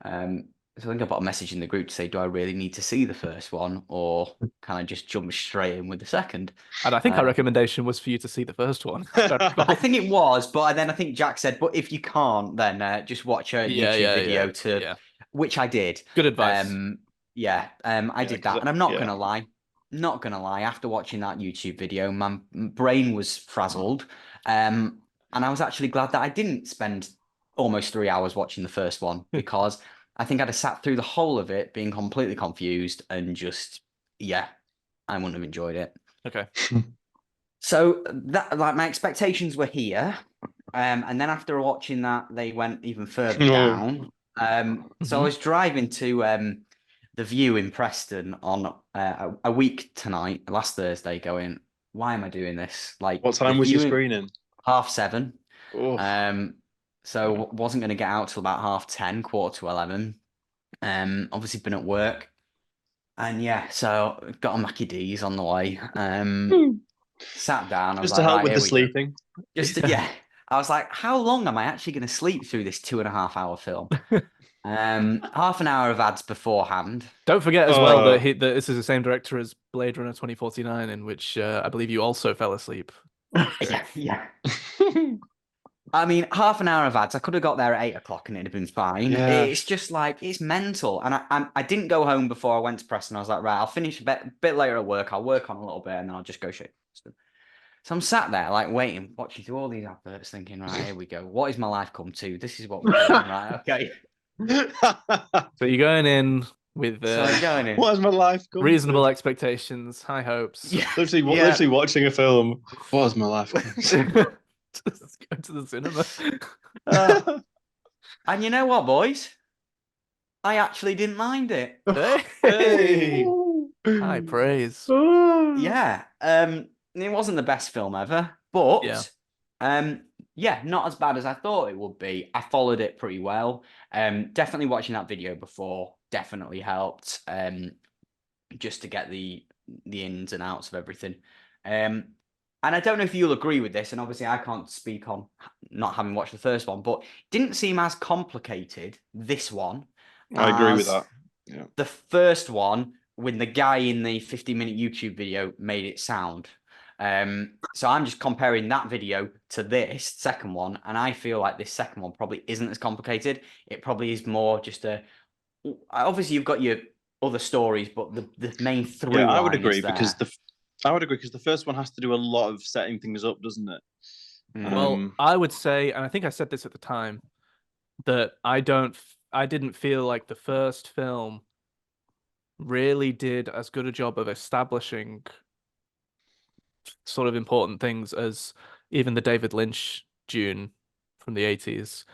Speaker 4: So I think I got a message in the group to say, do I really need to see the first one, or can I just jump straight in with the second?
Speaker 1: And I think our recommendation was for you to see the first one.
Speaker 4: I think it was, but then I think Jack said, but if you can't, then just watch a YouTube video which I did.
Speaker 1: Good advice.
Speaker 4: I did that, and I'm not gonna lie. Not gonna lie, after watching that YouTube video, my brain was frazzled. And I was actually glad that I didn't spend almost 3 hours watching the first one, because I think I'd have sat through the whole of it being completely confused and just, I wouldn't have enjoyed it.
Speaker 1: Okay.
Speaker 4: So that, like, my expectations were here. And then after watching that, they went even further down. So I was driving to the View in Preston on a week tonight, last Thursday, going, why am I doing this? Like,
Speaker 2: what time was your screening?
Speaker 4: 7:30. So wasn't going to get out till about 10:30, 11:15. Obviously been at work, and so got a Mackie D's on the way. Sat down. I was
Speaker 2: just to
Speaker 4: like,
Speaker 2: help
Speaker 4: right,
Speaker 2: with the sleeping.
Speaker 4: I was like, how long am I actually going to sleep through this 2.5-hour film? Half an hour of ads beforehand.
Speaker 1: Don't forget as well that this is the same director as Blade Runner 2049, in which I believe you also fell asleep.
Speaker 4: Yeah. I mean, half an hour of ads. I could have got there at 8 o'clock and it'd have been fine.
Speaker 2: Yeah.
Speaker 4: It's just like, it's mental. And I didn't go home before I went to Preston. I was like, right, I'll finish a bit later at work. I'll work on a little bit and then I'll just go straight. So I'm sat there, like, waiting, watching through all these adverts, thinking, right, here we go. What is my life come to? This is what we're doing, right? Okay.
Speaker 1: So you're going in with
Speaker 2: what is my life come
Speaker 1: reasonable
Speaker 2: to?
Speaker 1: expectations, high hopes.
Speaker 2: Yeah. Literally watching a film. What is my life come to?
Speaker 1: Just go to the cinema.
Speaker 4: And you know what, boys? I actually didn't mind it.
Speaker 1: Hey. High praise.
Speaker 4: Yeah. It wasn't the best film ever, but not as bad as I thought it would be. I followed it pretty well. Definitely watching that video before definitely helped. Just to get the ins and outs of everything. And I don't know if you'll agree with this, and obviously I can't speak on not having watched the first one, but it didn't seem as complicated, this one.
Speaker 2: I agree with that. Yeah.
Speaker 4: The first one, when the guy in the 50-minute YouTube video made it sound. So I'm just comparing that video to this second one, and I feel like this second one probably isn't as complicated. It probably is more just obviously you've got your other stories, but the main through line
Speaker 2: I would agree,
Speaker 4: is there.
Speaker 2: because the first one has to do a lot of setting things up, doesn't it?
Speaker 1: Well, I would say, and I think I said this at the time, that I didn't feel like the first film really did as good a job of establishing sort of important things as even the David Lynch Dune from the 80s.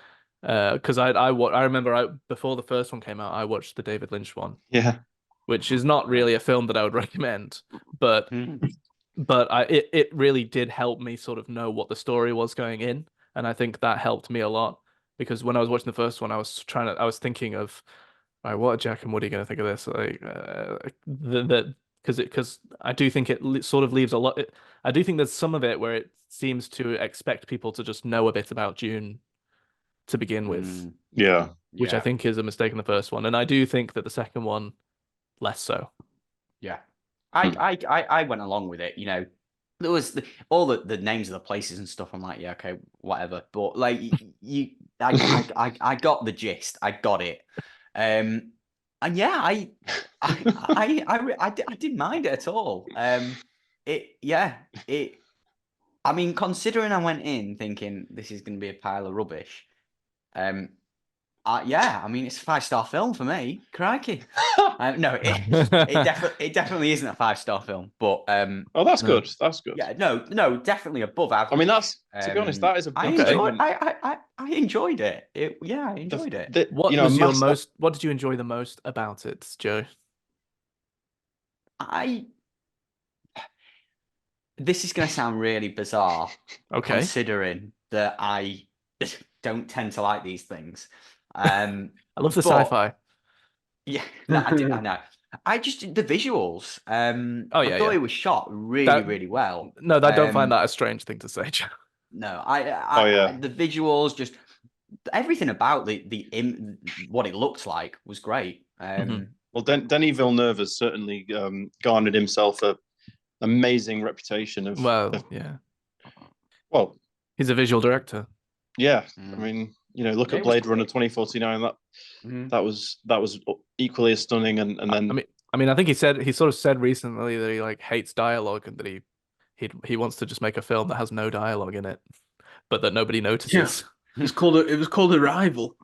Speaker 1: Because I remember before the first one came out, I watched the David Lynch one.
Speaker 2: Yeah.
Speaker 1: Which is not really a film that I would recommend, but it really did help me sort of know what the story was going in, and I think that helped me a lot, because when I was watching the first one, I was thinking of, right, what are Jack and Woody going to think of this? Like because I do think it sort of leaves a lot. I do think there's some of it where it seems to expect people to just know a bit about Dune to begin with.
Speaker 2: Yeah.
Speaker 1: Which I think is a mistake in the first one, and I do think that the second one less so.
Speaker 4: Yeah. I went along with it, there was all the names of the places and stuff. I'm like, yeah, okay, whatever. But like I got the gist. I got it. And yeah, I didn't mind it at all. I mean, considering I went in thinking this is going to be a pile of rubbish, yeah, I mean, it's a 5-star film for me. Crikey. No, it definitely isn't a 5-star film, but
Speaker 2: Oh, that's
Speaker 1: No.
Speaker 2: good. That's good.
Speaker 4: yeah, no, definitely above
Speaker 2: I
Speaker 4: average.
Speaker 2: mean, that's to be honest, that is a
Speaker 4: I
Speaker 2: big
Speaker 4: enjoyed.
Speaker 2: statement.
Speaker 4: I enjoyed it. Yeah, I enjoyed it.
Speaker 1: What
Speaker 2: You know,
Speaker 1: was your
Speaker 2: master.
Speaker 1: most? What did you enjoy the most about it, Joe?
Speaker 4: This is going to sound really bizarre,
Speaker 1: Okay.
Speaker 4: considering that I don't tend to like these things.
Speaker 1: I love the
Speaker 4: but
Speaker 1: sci-fi.
Speaker 4: yeah, I know. I just the visuals.
Speaker 1: Oh
Speaker 4: I
Speaker 1: yeah,
Speaker 4: thought
Speaker 1: yeah.
Speaker 4: it was shot really,
Speaker 1: That
Speaker 4: really well.
Speaker 1: no, I don't find that a strange thing to say, Joe.
Speaker 4: No,
Speaker 2: Oh yeah.
Speaker 4: the visuals, just everything about what it looked like was great.
Speaker 1: Mhm.
Speaker 2: Well, Denis Villeneuve has certainly garnered himself a amazing reputation
Speaker 1: Well, yeah.
Speaker 2: well,
Speaker 1: He's a visual director.
Speaker 2: yeah. I
Speaker 4: Mm.
Speaker 2: mean, you know, look
Speaker 4: Yeah,
Speaker 2: at
Speaker 4: it was
Speaker 2: Blade Runner
Speaker 4: great.
Speaker 2: 2049.
Speaker 4: Mhm.
Speaker 2: That was equally as stunning, and then
Speaker 1: I mean, I think he sort of said recently that he like hates dialogue and that he wants to just make a film that has no dialogue in it, but that nobody
Speaker 3: Yeah.
Speaker 1: notices.
Speaker 3: It was called Arrival.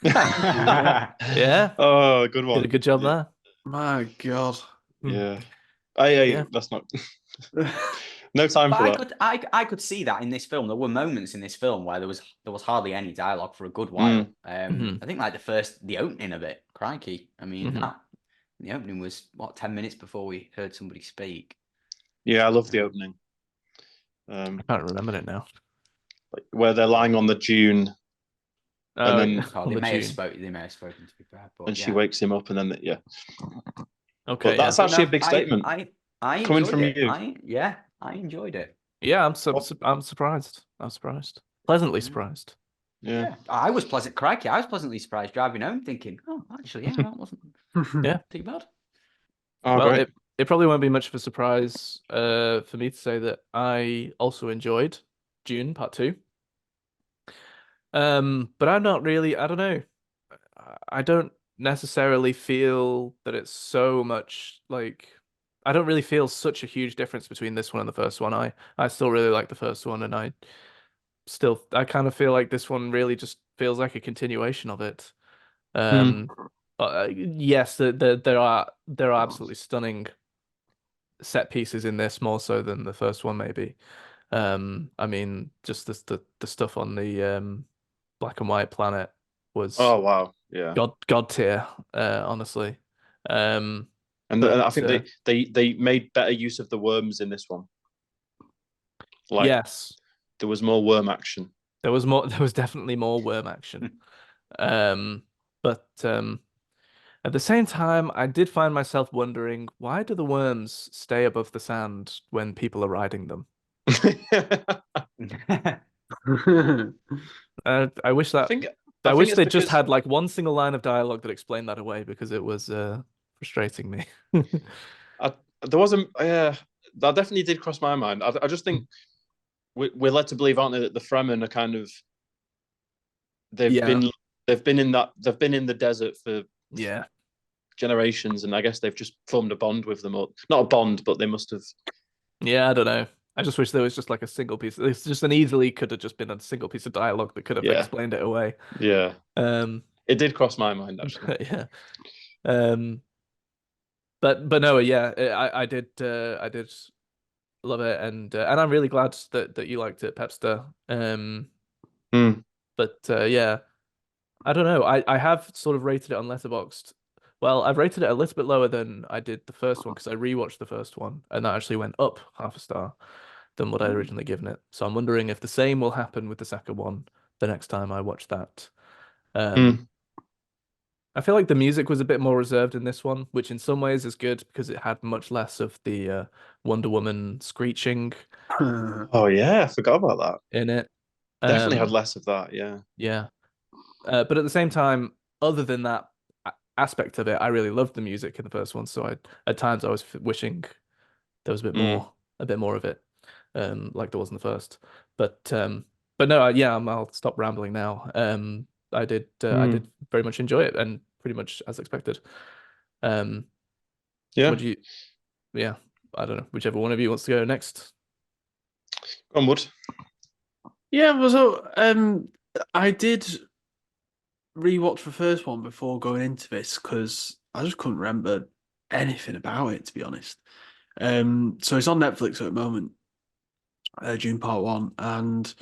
Speaker 1: Yeah,
Speaker 2: oh, good
Speaker 1: did a
Speaker 2: one.
Speaker 1: good job
Speaker 2: Yeah,
Speaker 1: there.
Speaker 3: My God.
Speaker 2: yeah. I
Speaker 1: Yeah.
Speaker 2: that's not no time
Speaker 4: But
Speaker 2: for
Speaker 4: I
Speaker 2: that.
Speaker 4: could I could see that in this film. There were moments in this film where there was hardly any dialogue for a good while.
Speaker 2: Mm.
Speaker 1: Mhm.
Speaker 4: I think like the opening of it, crikey. I mean
Speaker 1: Mhm.
Speaker 4: the opening was what 10 minutes before we heard somebody speak.
Speaker 2: Yeah, I love the opening.
Speaker 1: I can't remember it now.
Speaker 2: Where they're lying on the dune, and
Speaker 1: Oh,
Speaker 2: then
Speaker 4: Oh,
Speaker 1: on the tune.
Speaker 4: they may have spoken to be fair, but
Speaker 2: and she
Speaker 4: yeah.
Speaker 2: wakes him up, and then yeah. But
Speaker 1: Okay, yeah.
Speaker 2: that's
Speaker 4: But
Speaker 2: actually a
Speaker 4: no,
Speaker 2: big statement
Speaker 4: I
Speaker 2: coming
Speaker 4: enjoyed
Speaker 2: from
Speaker 4: it.
Speaker 2: you.
Speaker 4: I enjoyed it.
Speaker 1: Yeah,
Speaker 2: Well,
Speaker 1: I'm surprised. I'm surprised. Pleasantly
Speaker 4: Mhm.
Speaker 1: surprised.
Speaker 2: yeah.
Speaker 4: Yeah, I was crikey. I was pleasantly surprised driving home, thinking, "Oh, actually, yeah, that wasn't
Speaker 1: Yeah.
Speaker 4: too bad."
Speaker 2: Oh,
Speaker 1: Well,
Speaker 2: great.
Speaker 1: it probably won't be much of a surprise for me to say that I also enjoyed Dune Part 2. But I'm not really, I don't know. I don't necessarily feel that it's so much like I don't really feel such a huge difference between this one and the first one. I still really like the first one and I kind of feel like this one really just feels like a continuation of it.
Speaker 2: Mm.
Speaker 1: Yes, there are absolutely stunning set pieces in this more so than the first one maybe. I mean, just the stuff on the black and white planet was
Speaker 2: Oh wow, yeah.
Speaker 1: God tier, honestly. Um,
Speaker 2: And
Speaker 1: but
Speaker 2: I think they made better use of the worms in this one. Like
Speaker 1: yes,
Speaker 2: there was more worm action.
Speaker 1: there was more. There was definitely more worm action. Um, but at the same time, I did find myself wondering why do the worms stay above the sand when people are riding them? I wish
Speaker 2: I
Speaker 1: that
Speaker 2: think I
Speaker 1: I
Speaker 2: think
Speaker 1: wish
Speaker 2: it's
Speaker 1: they just
Speaker 2: because
Speaker 1: had like one single line of dialogue that explained that away because it was frustrating me.
Speaker 2: there wasn't. That definitely did cross my mind. I just think we're led to believe, aren't they, that the Fremen are kind of they've
Speaker 3: Yeah.
Speaker 2: been they've been in the desert for
Speaker 1: Yeah.
Speaker 2: generations, and I guess they've just formed a bond with them, or not a bond, but they must have.
Speaker 1: Yeah, I don't know. I just wish there was just like a single piece. It's just an easily could have just been a single piece of dialogue that could have
Speaker 2: Yeah,
Speaker 1: explained it away.
Speaker 2: yeah.
Speaker 1: Um,
Speaker 2: It did cross my mind actually.
Speaker 1: yeah. Um, but no, yeah, I did love it, and I'm really glad that you liked it, Pepster.
Speaker 2: Mm.
Speaker 1: But yeah, I don't know. I have sort of rated it on Letterboxd. Well, I've rated it a little bit lower than I did the first one because I rewatched the first one and that actually went up half a star than what I'd originally given it. So I'm wondering if the same will happen with the second one the next time I watch that.
Speaker 2: Mm.
Speaker 1: I feel like the music was a bit more reserved in this one, which in some ways is good because it had much less of the Wonder Woman screeching
Speaker 2: Oh yeah, I forgot about that.
Speaker 1: in it.
Speaker 2: Definitely had
Speaker 1: Um,
Speaker 2: less of that. Yeah.
Speaker 1: yeah. But at the same time, other than that aspect of it, I really loved the music in the first one. So at times I was wishing there was
Speaker 2: Mm.
Speaker 1: a bit more of it, like there was in the first. But no, yeah, I'll stop rambling now. I
Speaker 2: Mm.
Speaker 1: did very much enjoy it, and pretty much as expected. Um,
Speaker 2: Yeah.
Speaker 1: would you? Yeah, I don't know. Whichever one of you wants to go next.
Speaker 2: Go on, Wood.
Speaker 3: Yeah, well, so I did rewatch the first one before going into this because I just couldn't remember anything about it, to be honest. So it's on Netflix at the moment, June Part One, and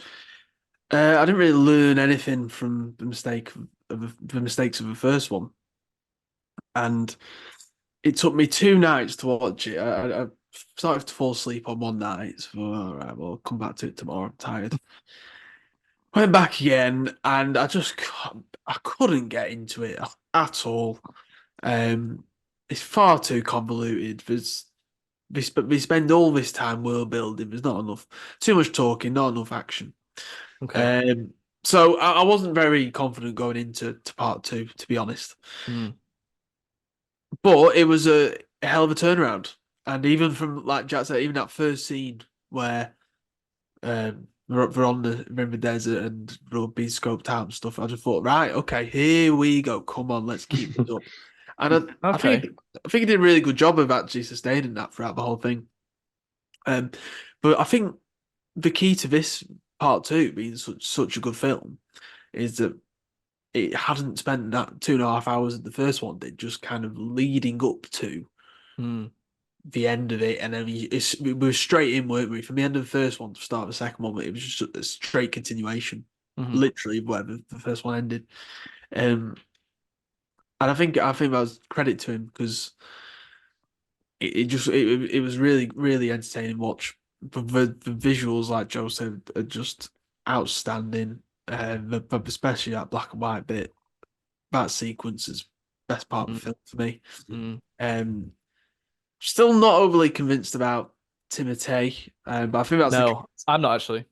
Speaker 3: I didn't really learn anything from the mistakes of the first one, and it took me 2 nights to watch it. I started to fall asleep on one night, so all right, well, I'll come back to it tomorrow. I'm tired. Went back again, and I couldn't get into it at all. It's far too convoluted. We spend all this time world building. There's not enough, too much talking, not enough action.
Speaker 1: Okay.
Speaker 3: So I wasn't very confident going into part two, to be honest.
Speaker 1: Mm.
Speaker 3: But it was a hell of a turnaround, and even from like Jack said, even that first scene where they're on the river desert and they're being scoped out and stuff, I just thought, right, okay, here we go. Come on, let's keep this up. And
Speaker 1: Okay.
Speaker 3: I think he did a really good job of actually sustaining that throughout the whole thing. But I think the key to this part two being such a good film is that it hadn't spent that 2.5 hours that the first one did, just kind of leading up to
Speaker 1: Mm.
Speaker 3: the end of it, and then we were straight in, weren't we? From the end of the first one to start the second one, it was just a straight continuation,
Speaker 1: Mhm.
Speaker 3: literally where the first one ended. And I think that was credit to him because it was really entertaining watch. The visuals, like Joe said, are just outstanding. Especially that black and white bit, that sequence is best part of the
Speaker 1: Mm.
Speaker 3: film for me.
Speaker 1: Mm.
Speaker 3: Still not overly convinced about Timotei, but I think that's the.
Speaker 1: No, I'm not actually.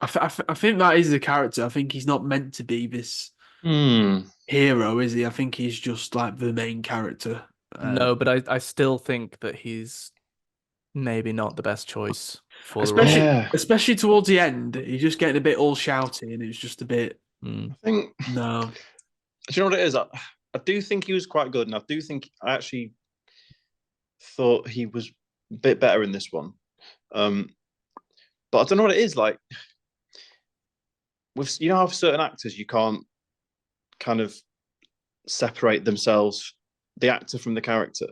Speaker 3: I think that is the character. I think he's not meant to be this
Speaker 2: Hmm.
Speaker 3: hero, is he? I think he's just like the main character.
Speaker 1: No, but I still think that he's maybe not the best choice for the role.
Speaker 2: Yeah.
Speaker 3: Especially towards the end, he's just getting a bit all shouty, and it's just a bit
Speaker 1: Mm.
Speaker 2: I think.
Speaker 3: no.
Speaker 2: Do you know what it is? I do think he was quite good, and I do think I actually thought he was a bit better in this one. But I don't know what it is like. With how certain actors you can't kind of separate themselves, the actor from the character,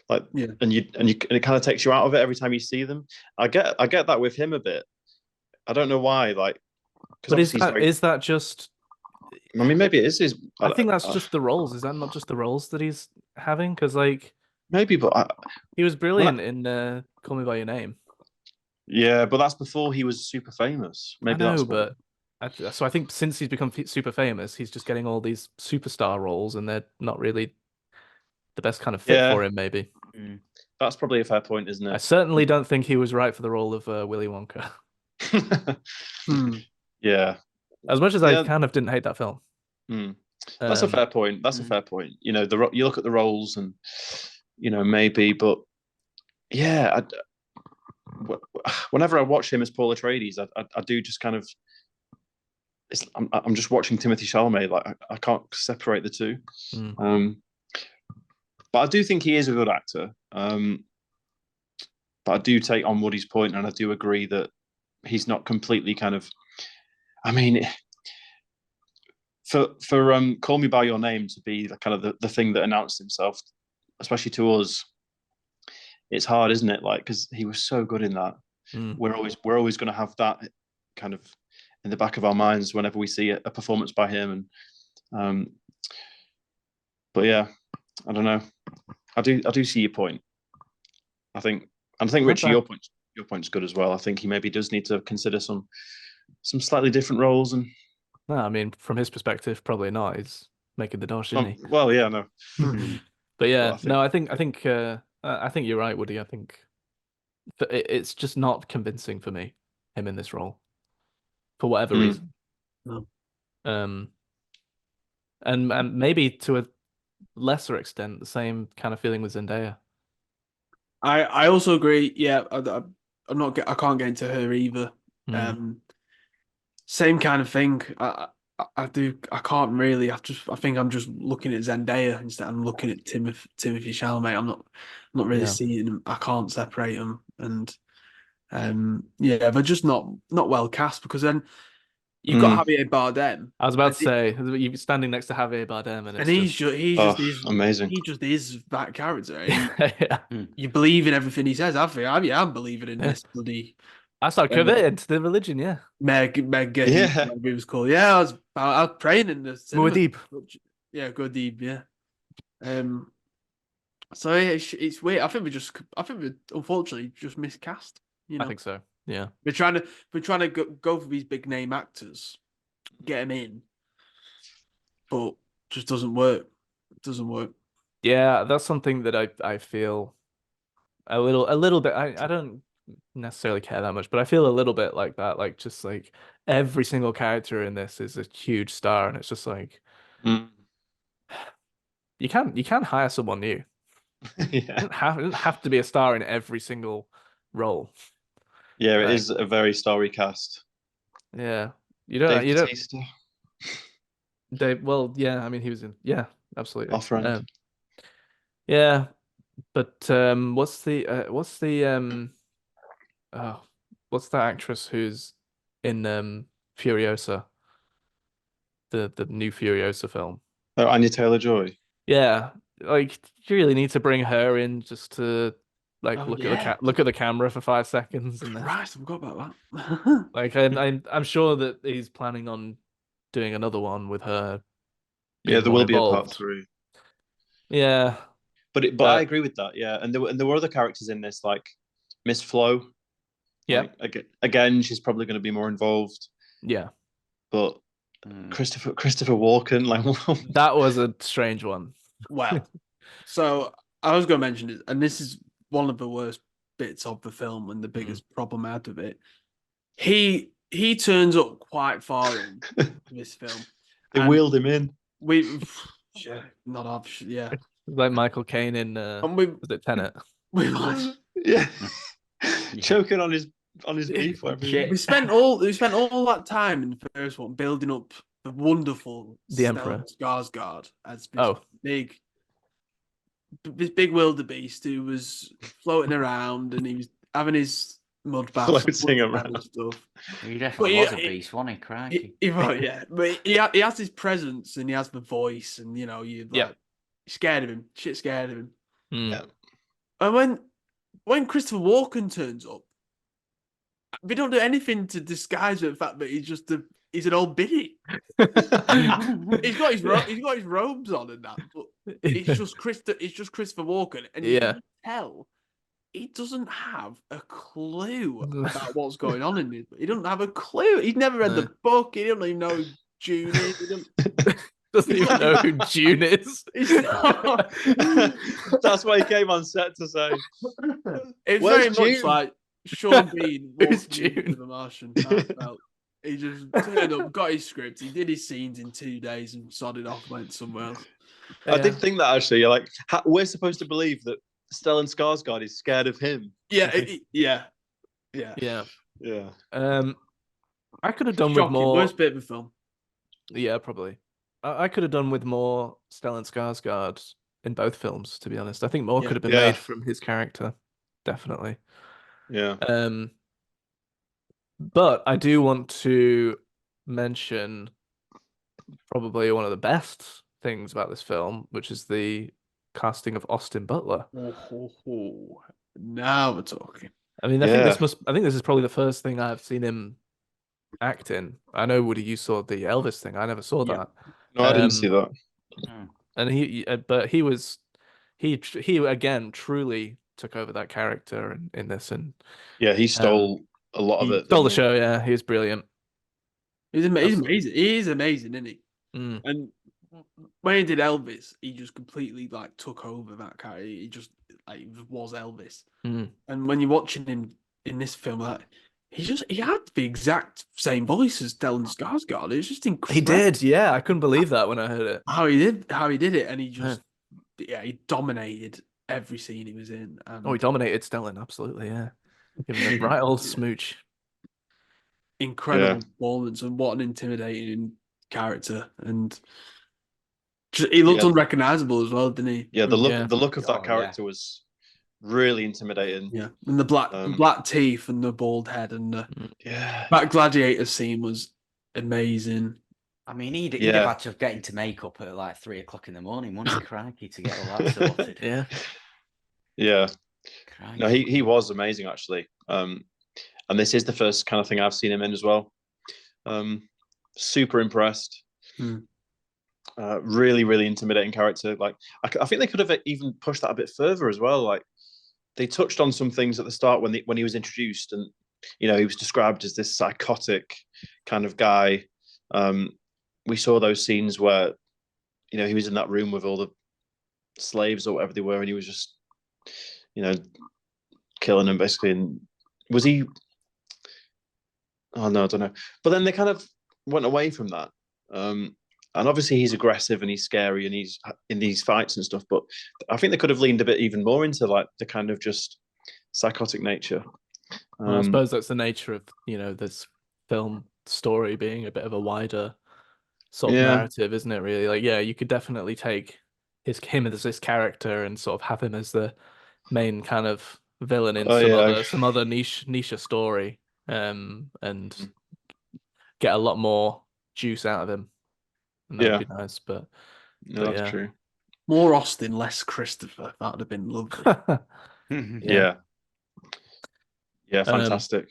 Speaker 2: like,
Speaker 3: Yeah.
Speaker 2: and it kind of takes you out of it every time you see them. I get that with him a bit. I don't know why, like, because
Speaker 1: But
Speaker 2: obviously he's very.
Speaker 1: is that just?
Speaker 2: I mean, maybe it is his.
Speaker 1: I think that's just the roles. Is that not just the roles that he's having? Because like
Speaker 2: Maybe, but
Speaker 1: he was
Speaker 2: when
Speaker 1: brilliant in Call Me by Your Name.
Speaker 2: yeah, but that's before he was super famous.
Speaker 1: I
Speaker 2: Maybe
Speaker 1: know,
Speaker 2: that's why.
Speaker 1: but so I think since he's become super famous, he's just getting all these superstar roles, and they're not really the best kind of fit
Speaker 2: Yeah,
Speaker 1: for him. Maybe.
Speaker 2: that's probably a fair point, isn't
Speaker 1: I
Speaker 2: it?
Speaker 1: certainly don't think he was right for the role of Willy Wonka.
Speaker 3: Hmm.
Speaker 2: Yeah,
Speaker 1: As much as I
Speaker 2: yeah.
Speaker 1: kind of didn't hate that film.
Speaker 2: That's a fair point. That's a fair point. You know, you look at the roles, and maybe, but yeah, whenever I watch him as Paul Atreides, I do just kind of. I'm just watching Timothy Chalamet. Like I can't separate the two.
Speaker 1: Mm.
Speaker 2: But I do think he is a good actor. But I do take on Woody's point, and I do agree that he's not completely kind of. I mean, for Call Me by Your Name to be the kind of the thing that announced himself, especially to us, it's hard, isn't it? Like because he was so good in that.
Speaker 1: Mm.
Speaker 2: We're always going to have that kind of in the back of our minds whenever we see a performance by him. And but yeah, I don't know. I do see your point. I think Richie, your point's good as well. I think he maybe does need to consider some slightly different roles and.
Speaker 1: No, I mean, from his perspective, probably not. He's making the dosh, isn't he?
Speaker 2: Well, yeah, no.
Speaker 1: But yeah,
Speaker 2: But I think,
Speaker 1: no, I think you're right, Woody. I think it's just not convincing for me, him in this role, for whatever reason.
Speaker 3: No.
Speaker 1: Um, and maybe to a lesser extent, the same kind of feeling with Zendaya.
Speaker 3: I also agree. Yeah, I'm not. I can't get into her either.
Speaker 1: Mm.
Speaker 3: Same kind of thing. I do. I can't really. I think I'm just looking at Zendaya instead. I'm looking at Timothy Chalamet. I'm not really
Speaker 1: Yeah.
Speaker 3: seeing them. I can't separate them. And Yeah, they're just not well cast because then you've got Javier Bardem,
Speaker 1: I was about
Speaker 3: and,
Speaker 1: to say you're standing next to Javier Bardem, and
Speaker 3: and
Speaker 1: it's just
Speaker 2: Amazing.
Speaker 3: he just is that character.
Speaker 1: yeah.
Speaker 3: You believe in everything he says. I'm believing in
Speaker 1: Yeah.
Speaker 3: this bloody
Speaker 1: I started committing to the religion. Yeah,
Speaker 3: Meg
Speaker 2: Yeah.
Speaker 3: whatever it was called. Yeah, I was praying in the cinema.
Speaker 1: Muad'Dib.
Speaker 3: Yeah, good deed. Yeah. So yeah, it's weird. I think we unfortunately just miscast. You
Speaker 1: I
Speaker 3: know,
Speaker 1: think so. Yeah.
Speaker 3: we're trying to go for these big name actors, get them in, but just doesn't work. It doesn't work.
Speaker 1: Yeah, that's something that I feel a little bit. I don't necessarily care that much, but I feel a little bit like that. Like just like every single character in this is a huge star, and it's just like
Speaker 2: Mm.
Speaker 1: you can't hire someone new.
Speaker 2: Yeah.
Speaker 1: It doesn't have to be a star in every single role.
Speaker 2: Yeah, it
Speaker 1: Like,
Speaker 2: is a very starry cast.
Speaker 1: yeah.
Speaker 2: Dave
Speaker 1: You don't
Speaker 2: Bautista,
Speaker 1: Dave, well, yeah, I mean he was in yeah, absolutely.
Speaker 2: our friend.
Speaker 1: Yeah, but oh, what's that actress who's in Furiosa, the new Furiosa film?
Speaker 2: Oh, Anya Taylor-Joy.
Speaker 1: Yeah, like you really need to bring her in just to like
Speaker 3: Oh yeah,
Speaker 1: look at the camera for 5 seconds and then
Speaker 3: Christ, I forgot about that.
Speaker 1: like I'm sure that he's planning on doing another one with her
Speaker 2: Yeah,
Speaker 1: being
Speaker 2: there
Speaker 1: more
Speaker 2: will be a part
Speaker 1: involved.
Speaker 2: 3.
Speaker 1: Yeah,
Speaker 2: But I
Speaker 1: but
Speaker 2: agree with that. Yeah, and there were other characters in this, like Miss Flo.
Speaker 1: yeah,
Speaker 2: Like again, she's probably going to be more involved.
Speaker 1: yeah.
Speaker 2: But Christopher Walken, like,
Speaker 1: That was a strange one.
Speaker 3: Well, so I was going to mention it, and this is one of the worst bits of the film and the biggest problem out of it. He turns up quite far in this film.
Speaker 2: they
Speaker 3: And
Speaker 2: wheeled him in.
Speaker 3: we not option, yeah.
Speaker 1: Like Michael Caine in
Speaker 3: And
Speaker 1: was it Tenet?
Speaker 3: we
Speaker 2: Yeah, choking on his beef.
Speaker 3: we spent all that time in the first one building up the wonderful
Speaker 1: The Emperor.
Speaker 3: Stellan Skarsgård as
Speaker 1: Oh,
Speaker 3: this big wildebeest who was floating around and he was having his mud baths
Speaker 2: Floating around.
Speaker 3: and stuff.
Speaker 4: He definitely was a beast, wasn't he? Crikey.
Speaker 3: Yeah, but he has his presence and he has the voice, and you know you're
Speaker 1: Yeah.
Speaker 3: like scared of him, shit scared of him.
Speaker 2: Yeah.
Speaker 3: And when Christopher Walken turns up, we don't do anything to disguise the fact that he's an old biddy. He's got his robes on and that, but it's just Christopher Walken, and you
Speaker 1: Yeah.
Speaker 3: can tell he doesn't have a clue about what's going on in it. He doesn't have a clue. He's never read the book. He doesn't even know who June is. He
Speaker 1: doesn't even know who Dune is.
Speaker 2: That's why he came on set to say.
Speaker 3: It's
Speaker 2: Where's
Speaker 3: very
Speaker 2: June?
Speaker 3: much like Sean Bean
Speaker 1: Who's
Speaker 3: walking into
Speaker 1: June?
Speaker 3: The Martian. I felt. He just turned up, got his script, he did his scenes in 2 days and sodded off, went somewhere else.
Speaker 2: I did think that actually. You're like, we're supposed to believe that Stellan Skarsgård is scared of him.
Speaker 3: Yeah.
Speaker 1: Yeah. I could have done with
Speaker 3: Shocking.
Speaker 1: more.
Speaker 3: Worst bit of the film.
Speaker 1: Yeah, probably. I could have done with more Stellan Skarsgård in both films, to be honest. I think more could have been
Speaker 2: Yeah.
Speaker 1: made from his character, definitely.
Speaker 2: Yeah.
Speaker 1: But I do want to mention probably one of the best things about this film, which is the casting of Austin Butler.
Speaker 3: Now we're talking.
Speaker 1: I mean, I think this is probably the first thing I've seen him act in. I know, Woody, you saw the Elvis thing. I never saw that.
Speaker 2: No, I didn't see that.
Speaker 1: And but he again truly took over that character in this, and
Speaker 2: Yeah, he stole a lot of it.
Speaker 1: stole the show. Yeah, he was brilliant.
Speaker 3: He's amazing. He is amazing, isn't he?
Speaker 1: Mm.
Speaker 3: And when he did Elvis, he just completely like took over that character. He just like was Elvis.
Speaker 1: Mm.
Speaker 3: And when you're watching him in this film, like he had the exact same voice as Stellan Skarsgård. It was just incredible.
Speaker 1: He did, yeah. I couldn't believe that when I heard it.
Speaker 3: How he did it, and he just he dominated every scene he was in. And
Speaker 1: he dominated Stellan, absolutely, yeah. Give him a right old smooch.
Speaker 3: Incredible performance, and what an intimidating character, and he looked unrecognizable as well, didn't he?
Speaker 2: Yeah, the look of that character was really intimidating.
Speaker 3: Yeah, and the black teeth and the bald head and the
Speaker 2: Yeah,
Speaker 3: that gladiator scene was amazing.
Speaker 4: I mean, he'd have
Speaker 2: yeah,
Speaker 4: had to get into makeup at like 3 o'clock in the morning, wouldn't he? Crikey, to get all that sorted.
Speaker 1: Yeah.
Speaker 2: yeah. No,
Speaker 4: Crikey.
Speaker 2: he was amazing actually. And this is the first kind of thing I've seen him in as well. Super impressed.
Speaker 3: Hmm.
Speaker 2: Really, really intimidating character. Like I think they could have even pushed that a bit further as well. Like they touched on some things at the start when he was introduced, and he was described as this psychotic kind of guy. We saw those scenes where he was in that room with all the slaves or whatever they were, and he was just you know killing them basically. And was he? Oh no, I don't know. But then they kind of went away from that. And obviously he's aggressive and he's scary and he's in these fights and stuff. But I think they could have leaned a bit even more into like the kind of just psychotic nature.
Speaker 1: Well, I suppose that's the nature of, this film story being a bit of a wider sort of
Speaker 2: Yeah.
Speaker 1: narrative, isn't it, really? Like, yeah, you could definitely take him as this character and sort of have him as the main kind of villain in
Speaker 2: Oh yeah.
Speaker 1: some other niche story, and get a lot more juice out of him. And that would be nice, but
Speaker 2: No, that's
Speaker 1: yeah.
Speaker 2: true.
Speaker 3: More Austin, less Christopher. That would have been lovely.
Speaker 2: Yeah. Yeah, fantastic.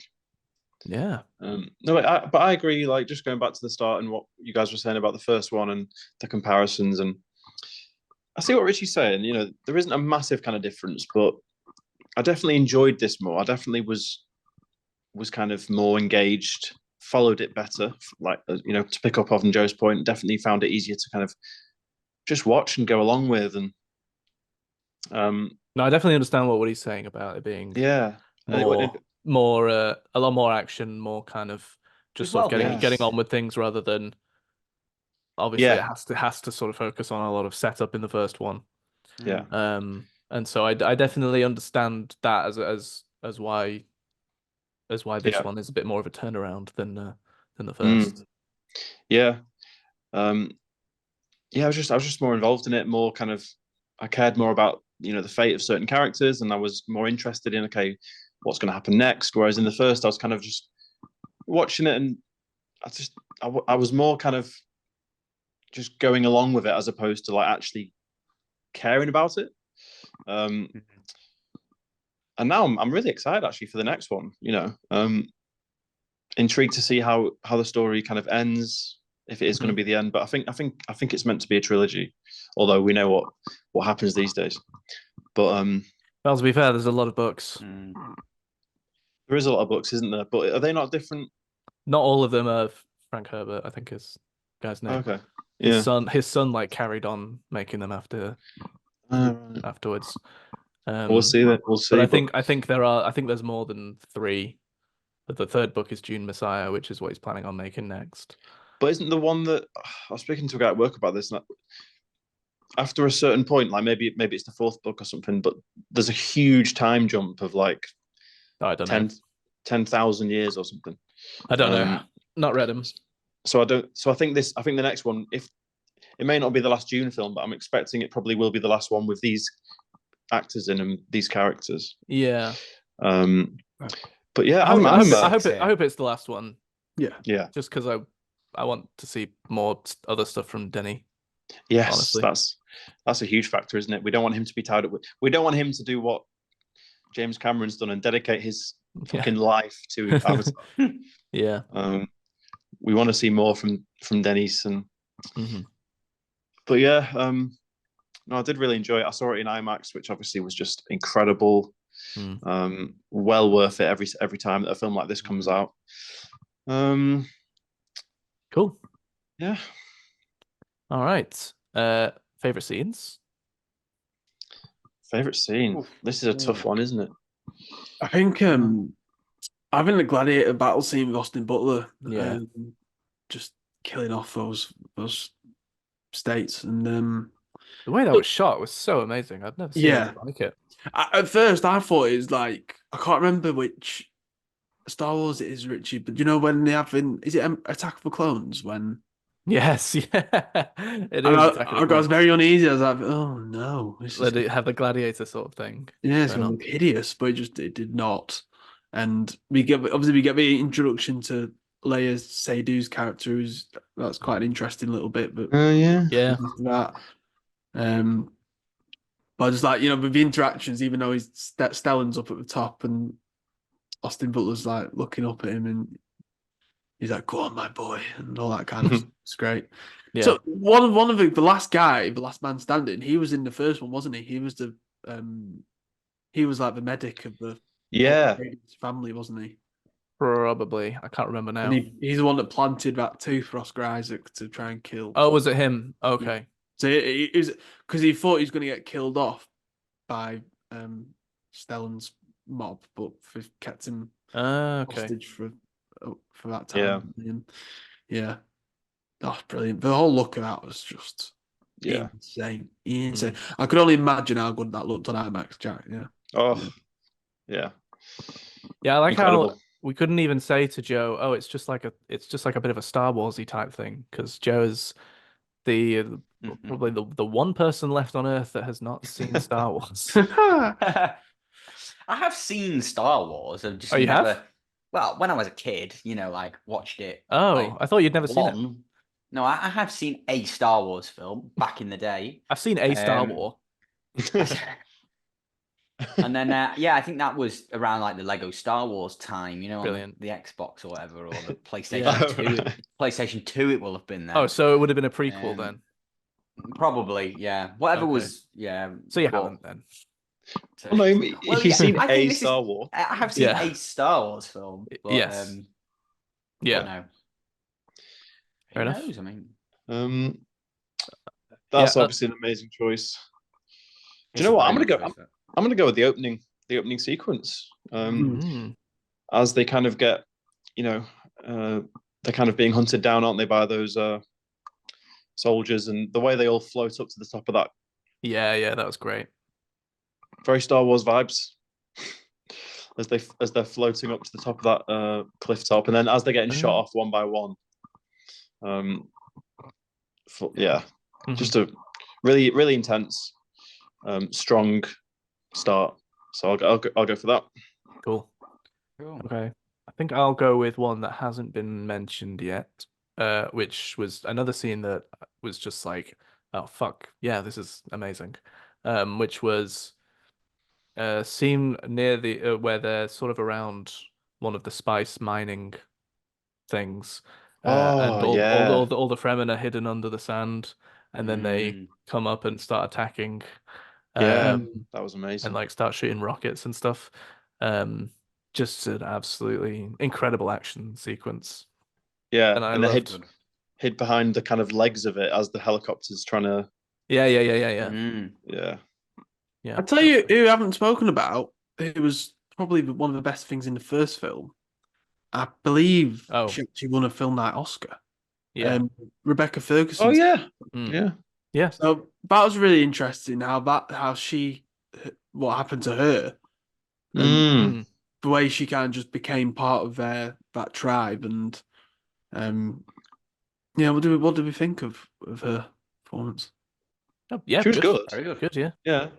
Speaker 1: Yeah.
Speaker 2: No, but I agree. Like, just going back to the start and what you guys were saying about the first one and the comparisons, and I see what Richie's saying. There isn't a massive kind of difference, but I definitely enjoyed this more. I definitely was kind of more engaged, followed it better. Like, to pick up on Joe's point, definitely found it easier to kind of just watch and go along with. And
Speaker 1: no, I definitely understand what he's saying about it being
Speaker 2: yeah,
Speaker 1: more a lot more action, more kind of just sort of getting on with things rather than obviously it has to sort of focus on a lot of setup in the first one.
Speaker 2: Yeah.
Speaker 1: And so I definitely understand that as why this one is a bit more of a turnaround than the first.
Speaker 2: Yeah. I was just more involved in it, more kind of I cared more about the fate of certain characters, and I was more interested in what's going to happen next. Whereas in the first, I was kind of just watching it, and I was more kind of just going along with it as opposed to like actually caring about it. And now I'm really excited actually for the next one. Intrigued to see how the story kind of ends, if it is going to be the end. But I think it's meant to be a trilogy, although we know what happens these days. But
Speaker 1: well, to be fair, there's a lot of books.
Speaker 2: There is a lot of books, isn't there? But are they not different?
Speaker 1: Not all of them are Frank Herbert, I think is the guy's name.
Speaker 2: Okay.
Speaker 1: His son like carried on making them afterwards.
Speaker 2: We'll see that. We'll see.
Speaker 1: But I think there's more than 3. But the third book is Dune Messiah, which is what he's planning on making next.
Speaker 2: But isn't the one that I was speaking to a guy at work about this? After a certain point, like maybe it's the 4th book or something, but there's a huge time jump of like
Speaker 1: I don't know
Speaker 2: 10,000 years or something.
Speaker 1: I don't know. Not read them.
Speaker 2: So I think the next one, if it may not be the last Dune film, but I'm expecting it probably will be the last one with these actors in and these characters.
Speaker 1: Yeah.
Speaker 2: But yeah,
Speaker 1: I hope it's the last one.
Speaker 3: Yeah.
Speaker 1: Just because I want to see more other stuff from Denny.
Speaker 2: Yes,
Speaker 1: honestly.
Speaker 2: That's a huge factor, isn't it? We don't want him to be tied up. We don't want him to do what James Cameron's done and dedicate his fucking life to Avatar.
Speaker 1: Yeah.
Speaker 2: We want to see more from Dennis and. But yeah, no, I did really enjoy it. I saw it in IMAX, which obviously was just incredible. Well worth it every time that a film like this comes out.
Speaker 1: Cool.
Speaker 2: Yeah.
Speaker 1: All right. Favorite scenes?
Speaker 2: Favorite scene. This is a tough one, isn't it?
Speaker 3: I think having the gladiator battle scene with Austin Butler, just killing off those states, and
Speaker 1: the way that was shot was so amazing. I've never seen anything like it.
Speaker 3: At first, I thought it was like I can't remember which Star Wars it is, Richie, but when they have is it Attack of the Clones when
Speaker 1: Yes, yeah, it
Speaker 3: And
Speaker 1: is. It's
Speaker 3: I
Speaker 1: actually
Speaker 3: was very uneasy. I was like, oh no, this is
Speaker 1: let it have the gladiator sort of thing
Speaker 3: yeah, it's
Speaker 1: going
Speaker 3: gonna
Speaker 1: on.
Speaker 3: look hideous, but it did not. And we get the introduction to Leia Seydoux character, who's that's quite an interesting little bit, but
Speaker 2: Oh yeah.
Speaker 1: Yeah,
Speaker 3: after that. Um, but just like with the interactions, even though Stellan's up at the top and Austin Butler's like looking up at him and he's like, "Go on, my boy," and all that kind of stuff. It's great.
Speaker 1: yeah.
Speaker 3: So one of the last guy, the last man standing, he was in the first one, wasn't he? Um he was like the medic of the
Speaker 2: Yeah.
Speaker 3: family, wasn't he?
Speaker 1: Probably. I can't remember
Speaker 3: And
Speaker 1: now.
Speaker 3: he's the one that planted that tooth for Oscar Isaac to try and kill.
Speaker 1: Oh, was it him?
Speaker 3: Yeah.
Speaker 1: Okay.
Speaker 3: So it was because he thought he was going to get killed off by Stellan's mob, but they've kept him
Speaker 1: Okay.
Speaker 3: hostage for that
Speaker 2: Yeah.
Speaker 3: time. And yeah, that's brilliant. The whole look of that was just
Speaker 2: Yeah.
Speaker 3: insane. I could only imagine how good that looked on IMAX, Jack. Yeah.
Speaker 2: Oh, yeah.
Speaker 1: Yeah, I like how
Speaker 2: Incredible.
Speaker 1: we couldn't even say to Joe, "Oh, it's just like a bit of a Star Warsy type thing," because Joe is the probably the one person left on Earth that has not seen Star Wars.
Speaker 4: I have seen Star Wars. I've just
Speaker 1: Oh, you
Speaker 4: never.
Speaker 1: have?
Speaker 4: Well, when I was a kid, like watched it.
Speaker 1: Oh,
Speaker 4: Like
Speaker 1: I thought you'd never seen it.
Speaker 4: one. No, I have seen a Star Wars film back in the day.
Speaker 1: I've seen a Star
Speaker 4: Um,
Speaker 1: War.
Speaker 4: And then, I think that was around like the Lego Star Wars time, on
Speaker 1: Brilliant.
Speaker 4: the Xbox or whatever, or the PlayStation
Speaker 1: Yeah.
Speaker 4: 2. PlayStation 2, it will have been then.
Speaker 1: Oh, so it would have been a prequel
Speaker 4: Um,
Speaker 1: then.
Speaker 4: Probably, yeah. Whatever
Speaker 1: Okay.
Speaker 4: was, yeah.
Speaker 1: So you
Speaker 4: but-
Speaker 1: haven't then.
Speaker 2: Well, no,
Speaker 4: Well,
Speaker 2: he's seen
Speaker 4: I
Speaker 2: a
Speaker 4: think this
Speaker 2: Star
Speaker 4: is.
Speaker 2: Wars.
Speaker 4: I have seen
Speaker 1: Yeah.
Speaker 4: a Star Wars film, but
Speaker 1: Yes. Yeah.
Speaker 4: but no.
Speaker 1: Fair
Speaker 4: Who
Speaker 1: enough.
Speaker 4: knows? I mean,
Speaker 2: That's
Speaker 1: Yeah,
Speaker 2: obviously an amazing choice. Do you know what? I'm gonna go with the opening sequence.
Speaker 1: Mm.
Speaker 2: As they kind of get, they're kind of being hunted down, aren't they, by those soldiers, and the way they all float up to the top of that,
Speaker 1: Yeah, that was great.
Speaker 2: very Star Wars vibes. As they're floating up to the top of that cliff top, and then as they're getting shot off one by one. Just a really, really intense, strong start. So I'll go for that.
Speaker 1: Cool. Okay. I think I'll go with one that hasn't been mentioned yet, which was another scene that was just like, oh fuck, yeah, this is amazing. Which was scene near the where they're sort of around one of the spice mining things, and all the Fremen are hidden under the sand, and then they come up and start attacking,
Speaker 2: that was amazing,
Speaker 1: and like start shooting rockets and stuff. Just an absolutely incredible action sequence.
Speaker 2: Yeah,
Speaker 1: And I
Speaker 2: and they
Speaker 1: loved.
Speaker 2: hid behind the kind of legs of it as the helicopter's trying to.
Speaker 1: Yeah.
Speaker 2: Yeah.
Speaker 3: I tell you, who I haven't spoken about, it was probably one of the best things in the first film. I believe she won a film night Oscar.
Speaker 1: Yeah.
Speaker 3: Rebecca Ferguson.
Speaker 2: Oh yeah.
Speaker 1: Yeah.
Speaker 3: So that was really interesting. What happened to her, and the way she kind of just became part of that tribe, and what do we think of her performance?
Speaker 1: Oh, yeah,
Speaker 2: she was good.
Speaker 1: Very good. Good, yeah.
Speaker 2: Yeah.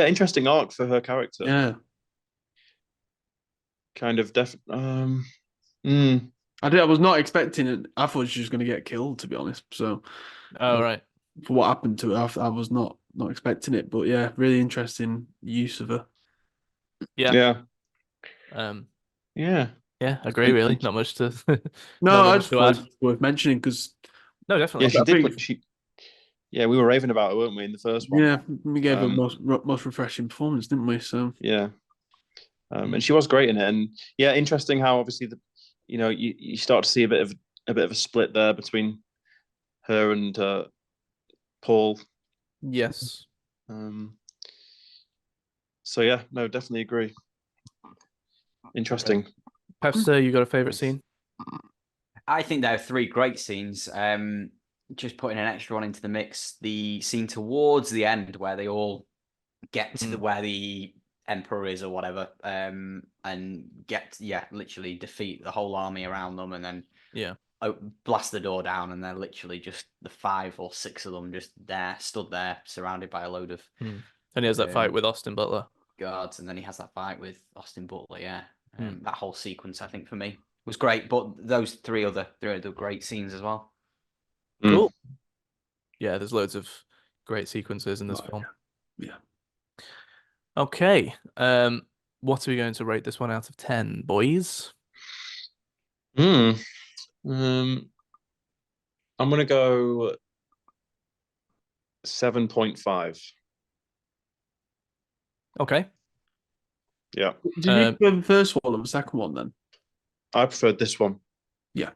Speaker 2: Interesting arc for her character.
Speaker 3: Yeah.
Speaker 2: Kind of
Speaker 3: I was not expecting it. I thought she was going to get killed, to be honest. So,
Speaker 1: right.
Speaker 3: For what happened to her, I was not expecting it. But yeah, really interesting use of her.
Speaker 1: Yeah.
Speaker 2: Yeah.
Speaker 1: Yeah, agree. Really, not much to.
Speaker 3: No, I just thought it's worth mentioning because.
Speaker 1: No, definitely.
Speaker 2: Yeah, she did. Yeah, we were raving about her, weren't we, in the first one?
Speaker 3: Yeah, we gave her most refreshing performance, didn't we? So
Speaker 2: yeah, and she was great in it, and yeah, interesting how obviously you start to see a bit of a split there between her and Paul.
Speaker 1: Yes.
Speaker 2: So yeah, no, definitely agree. Interesting.
Speaker 1: Pastor, you got a favorite scene?
Speaker 4: I think there are three great scenes. Just putting an extra one into the mix, the scene towards the end where they all get to where the emperor is or whatever, and literally defeat the whole army around them, and then blast the door down, and they're literally just the 5 or 6 of them just there, stood there, surrounded by a load of
Speaker 1: And he has that fight with Austin Butler.
Speaker 4: guards, and then he has that fight with Austin Butler. Yeah,
Speaker 1: Hmm.
Speaker 4: that whole sequence, I think, for me was great. But those three other great scenes as well.
Speaker 1: Cool. Yeah, there's loads of great sequences in this film.
Speaker 3: Yeah.
Speaker 1: Okay. What are we going to rate this one out of 10, boys?
Speaker 2: I'm gonna go 7.5.
Speaker 1: Okay.
Speaker 2: Yeah,
Speaker 3: Did you prefer the first one or the second one then?
Speaker 2: I preferred this one.
Speaker 3: Yeah.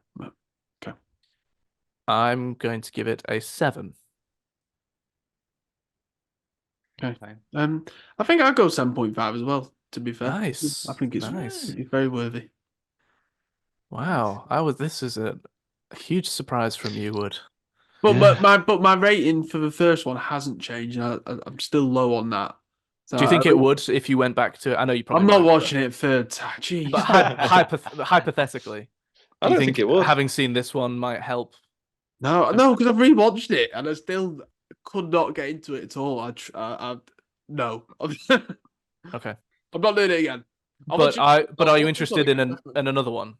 Speaker 1: I'm going to give it a 7.
Speaker 3: Okay. I think I'd go 7.5 as well, to be fair.
Speaker 1: Nice.
Speaker 3: I think it's
Speaker 1: nice.
Speaker 3: very worthy.
Speaker 1: Wow. This is a huge surprise from you, Wood.
Speaker 3: But my rating for the first one hasn't changed. I'm still low on that. So
Speaker 1: Do you think it would if you went back to? I know you probably.
Speaker 3: I'm not
Speaker 1: won't,
Speaker 3: watching it third time. Jeez.
Speaker 1: But hypothetically,
Speaker 2: I don't think it would.
Speaker 1: having seen this one might help?
Speaker 3: No, because I've rewatched it and I still could not get into it at all. No.
Speaker 1: Okay.
Speaker 3: I'm not doing it again.
Speaker 1: But are you
Speaker 3: watch
Speaker 1: interested
Speaker 3: it
Speaker 1: in
Speaker 3: again,
Speaker 1: another one?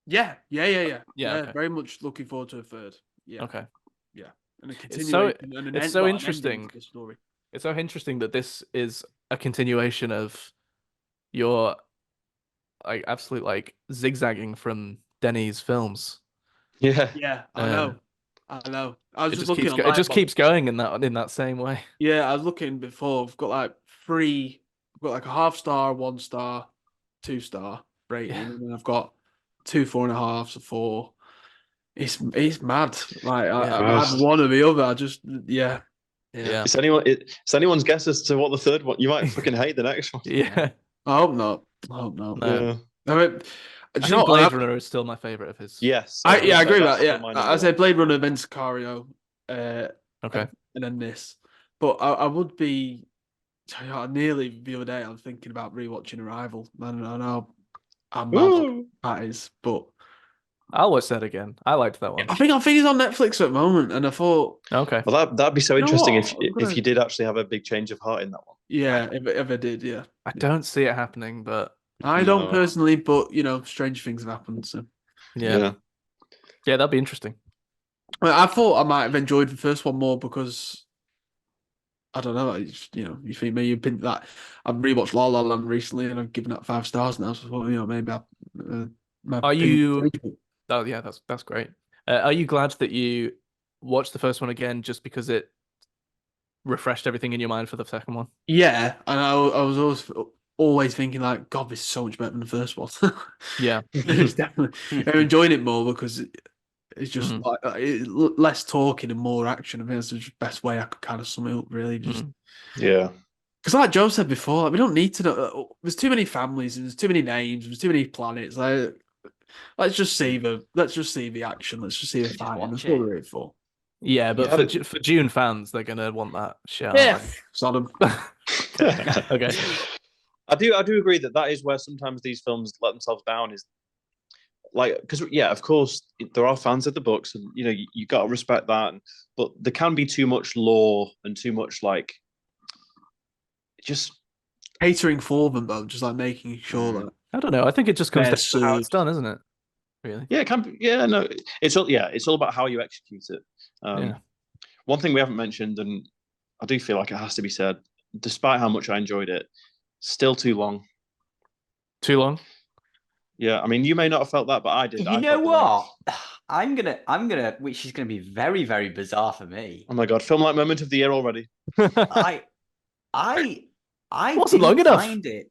Speaker 3: Yeah.
Speaker 1: Yeah, okay.
Speaker 3: Very much looking forward to a third. Yeah.
Speaker 1: Okay.
Speaker 3: Yeah. And a
Speaker 1: It's so
Speaker 3: continuation and an
Speaker 1: it's
Speaker 3: end,
Speaker 1: so
Speaker 3: well, an ending
Speaker 1: interesting.
Speaker 3: to the story.
Speaker 1: It's so interesting that this is a continuation of your like absolute like zigzagging from Denny's films.
Speaker 2: Yeah.
Speaker 3: Yeah, I know. I was
Speaker 1: It
Speaker 3: just
Speaker 1: just
Speaker 3: looking
Speaker 1: keeps
Speaker 3: online.
Speaker 1: it just keeps going in that same way.
Speaker 3: Yeah, I was looking before. I've got like 3. I've got like a 0.5 star, 1 star, 2 star rating,
Speaker 1: Yeah.
Speaker 3: and then I've got 2 4.5s, a 4. It's mad. Like
Speaker 1: Yeah.
Speaker 3: I've one or the other. Yeah.
Speaker 2: It's anyone's guess as to what the third one. You might fucking hate the next one.
Speaker 1: Yeah.
Speaker 3: I hope not. No.
Speaker 2: Yeah.
Speaker 3: I mean,
Speaker 1: I think Blade Runner is still my favorite of his.
Speaker 2: Yes.
Speaker 3: I agree with that.
Speaker 2: That's
Speaker 3: Yeah,
Speaker 2: still my
Speaker 3: I
Speaker 2: number
Speaker 3: say
Speaker 2: one.
Speaker 3: Blade Runner, then Sicario,
Speaker 1: Okay.
Speaker 3: and then this. But I would be. Nearly the other day, I was thinking about rewatching Arrival. I know I'm mad
Speaker 2: Ooh.
Speaker 3: that is, but
Speaker 1: I'll watch that again. I liked that one.
Speaker 3: I think it's on Netflix at the moment, and I thought,
Speaker 1: Okay.
Speaker 2: Well, that'd be so
Speaker 3: You know
Speaker 2: interesting
Speaker 3: what? I'm gonna-
Speaker 2: if you did actually have a big change of heart in that one.
Speaker 3: yeah, if I did, yeah.
Speaker 1: I don't see it happening, but
Speaker 3: I don't
Speaker 2: No.
Speaker 3: personally, but strange things have happened. So
Speaker 1: yeah, that'd be interesting.
Speaker 3: I thought I might have enjoyed the first one more because I don't know. You think maybe you've been that. I've rewatched La La Land recently, and I've given that 5 stars now. So I thought, maybe
Speaker 1: Are you? Oh yeah, that's great. Are you glad that you watched the first one again just because it refreshed everything in your mind for the second one?
Speaker 3: Yeah, and I was always thinking like, God, this is so much better than the first one.
Speaker 1: Yeah.
Speaker 3: It's definitely. I'm enjoying it more because it's just less talking and more action. I think that's the best way I could kind of sum it up. Really, just
Speaker 2: Yeah.
Speaker 3: because, like Joe said before, like, we don't need to know. There's too many families, and there's too many names, there's too many planets. Like, let's just see the action. Let's just see the fighting. That's what we're here for.
Speaker 1: Yeah, but for Dune fans, they're gonna want that shit.
Speaker 3: Yeah, Sodom.
Speaker 1: Okay.
Speaker 2: I do agree that is where sometimes these films let themselves down, is like, because of course there are fans of the books, and you got to respect that, but there can be too much lore and too much like just
Speaker 3: catering for them though, just like making sure that
Speaker 1: I don't know. I think it just comes down to how it's done, isn't it? Really?
Speaker 2: Yeah, it can be. Yeah, no, it's all about how you execute it. One thing we haven't mentioned, and I do feel like it has to be said, despite how much I enjoyed it, still too long.
Speaker 1: Too long?
Speaker 2: Yeah, I mean, you may not have felt that, but I did.
Speaker 4: You know what? I'm gonna, which is gonna be very, very bizarre for me.
Speaker 2: Oh my god, film like moment of the year already.
Speaker 4: I
Speaker 1: wasn't long enough.
Speaker 4: Find it.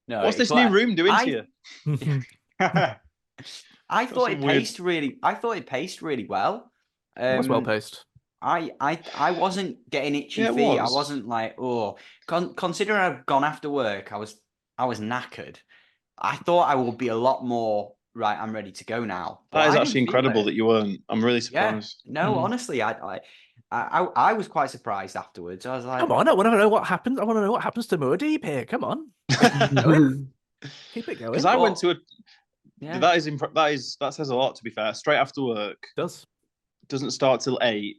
Speaker 4: No.
Speaker 2: What's this new room doing to you?
Speaker 4: I thought it paced really well.
Speaker 1: It was well paced.
Speaker 4: I wasn't getting itchy feet. I wasn't like, considering I've gone after work, I was knackered. I thought I would be a lot more right. I'm ready to go now. But
Speaker 2: that is actually incredible that you weren't. I'm really surprised.
Speaker 4: Yeah. No, honestly, I was quite surprised afterwards. I was like,
Speaker 1: come on, I want to know what happens. I want to know what happens to Muad'Dib here. Come on. Keep it going.
Speaker 2: Because I went to
Speaker 4: Yeah.
Speaker 2: that says a lot. To be fair, straight after work,
Speaker 1: Does.
Speaker 2: doesn't start till 8.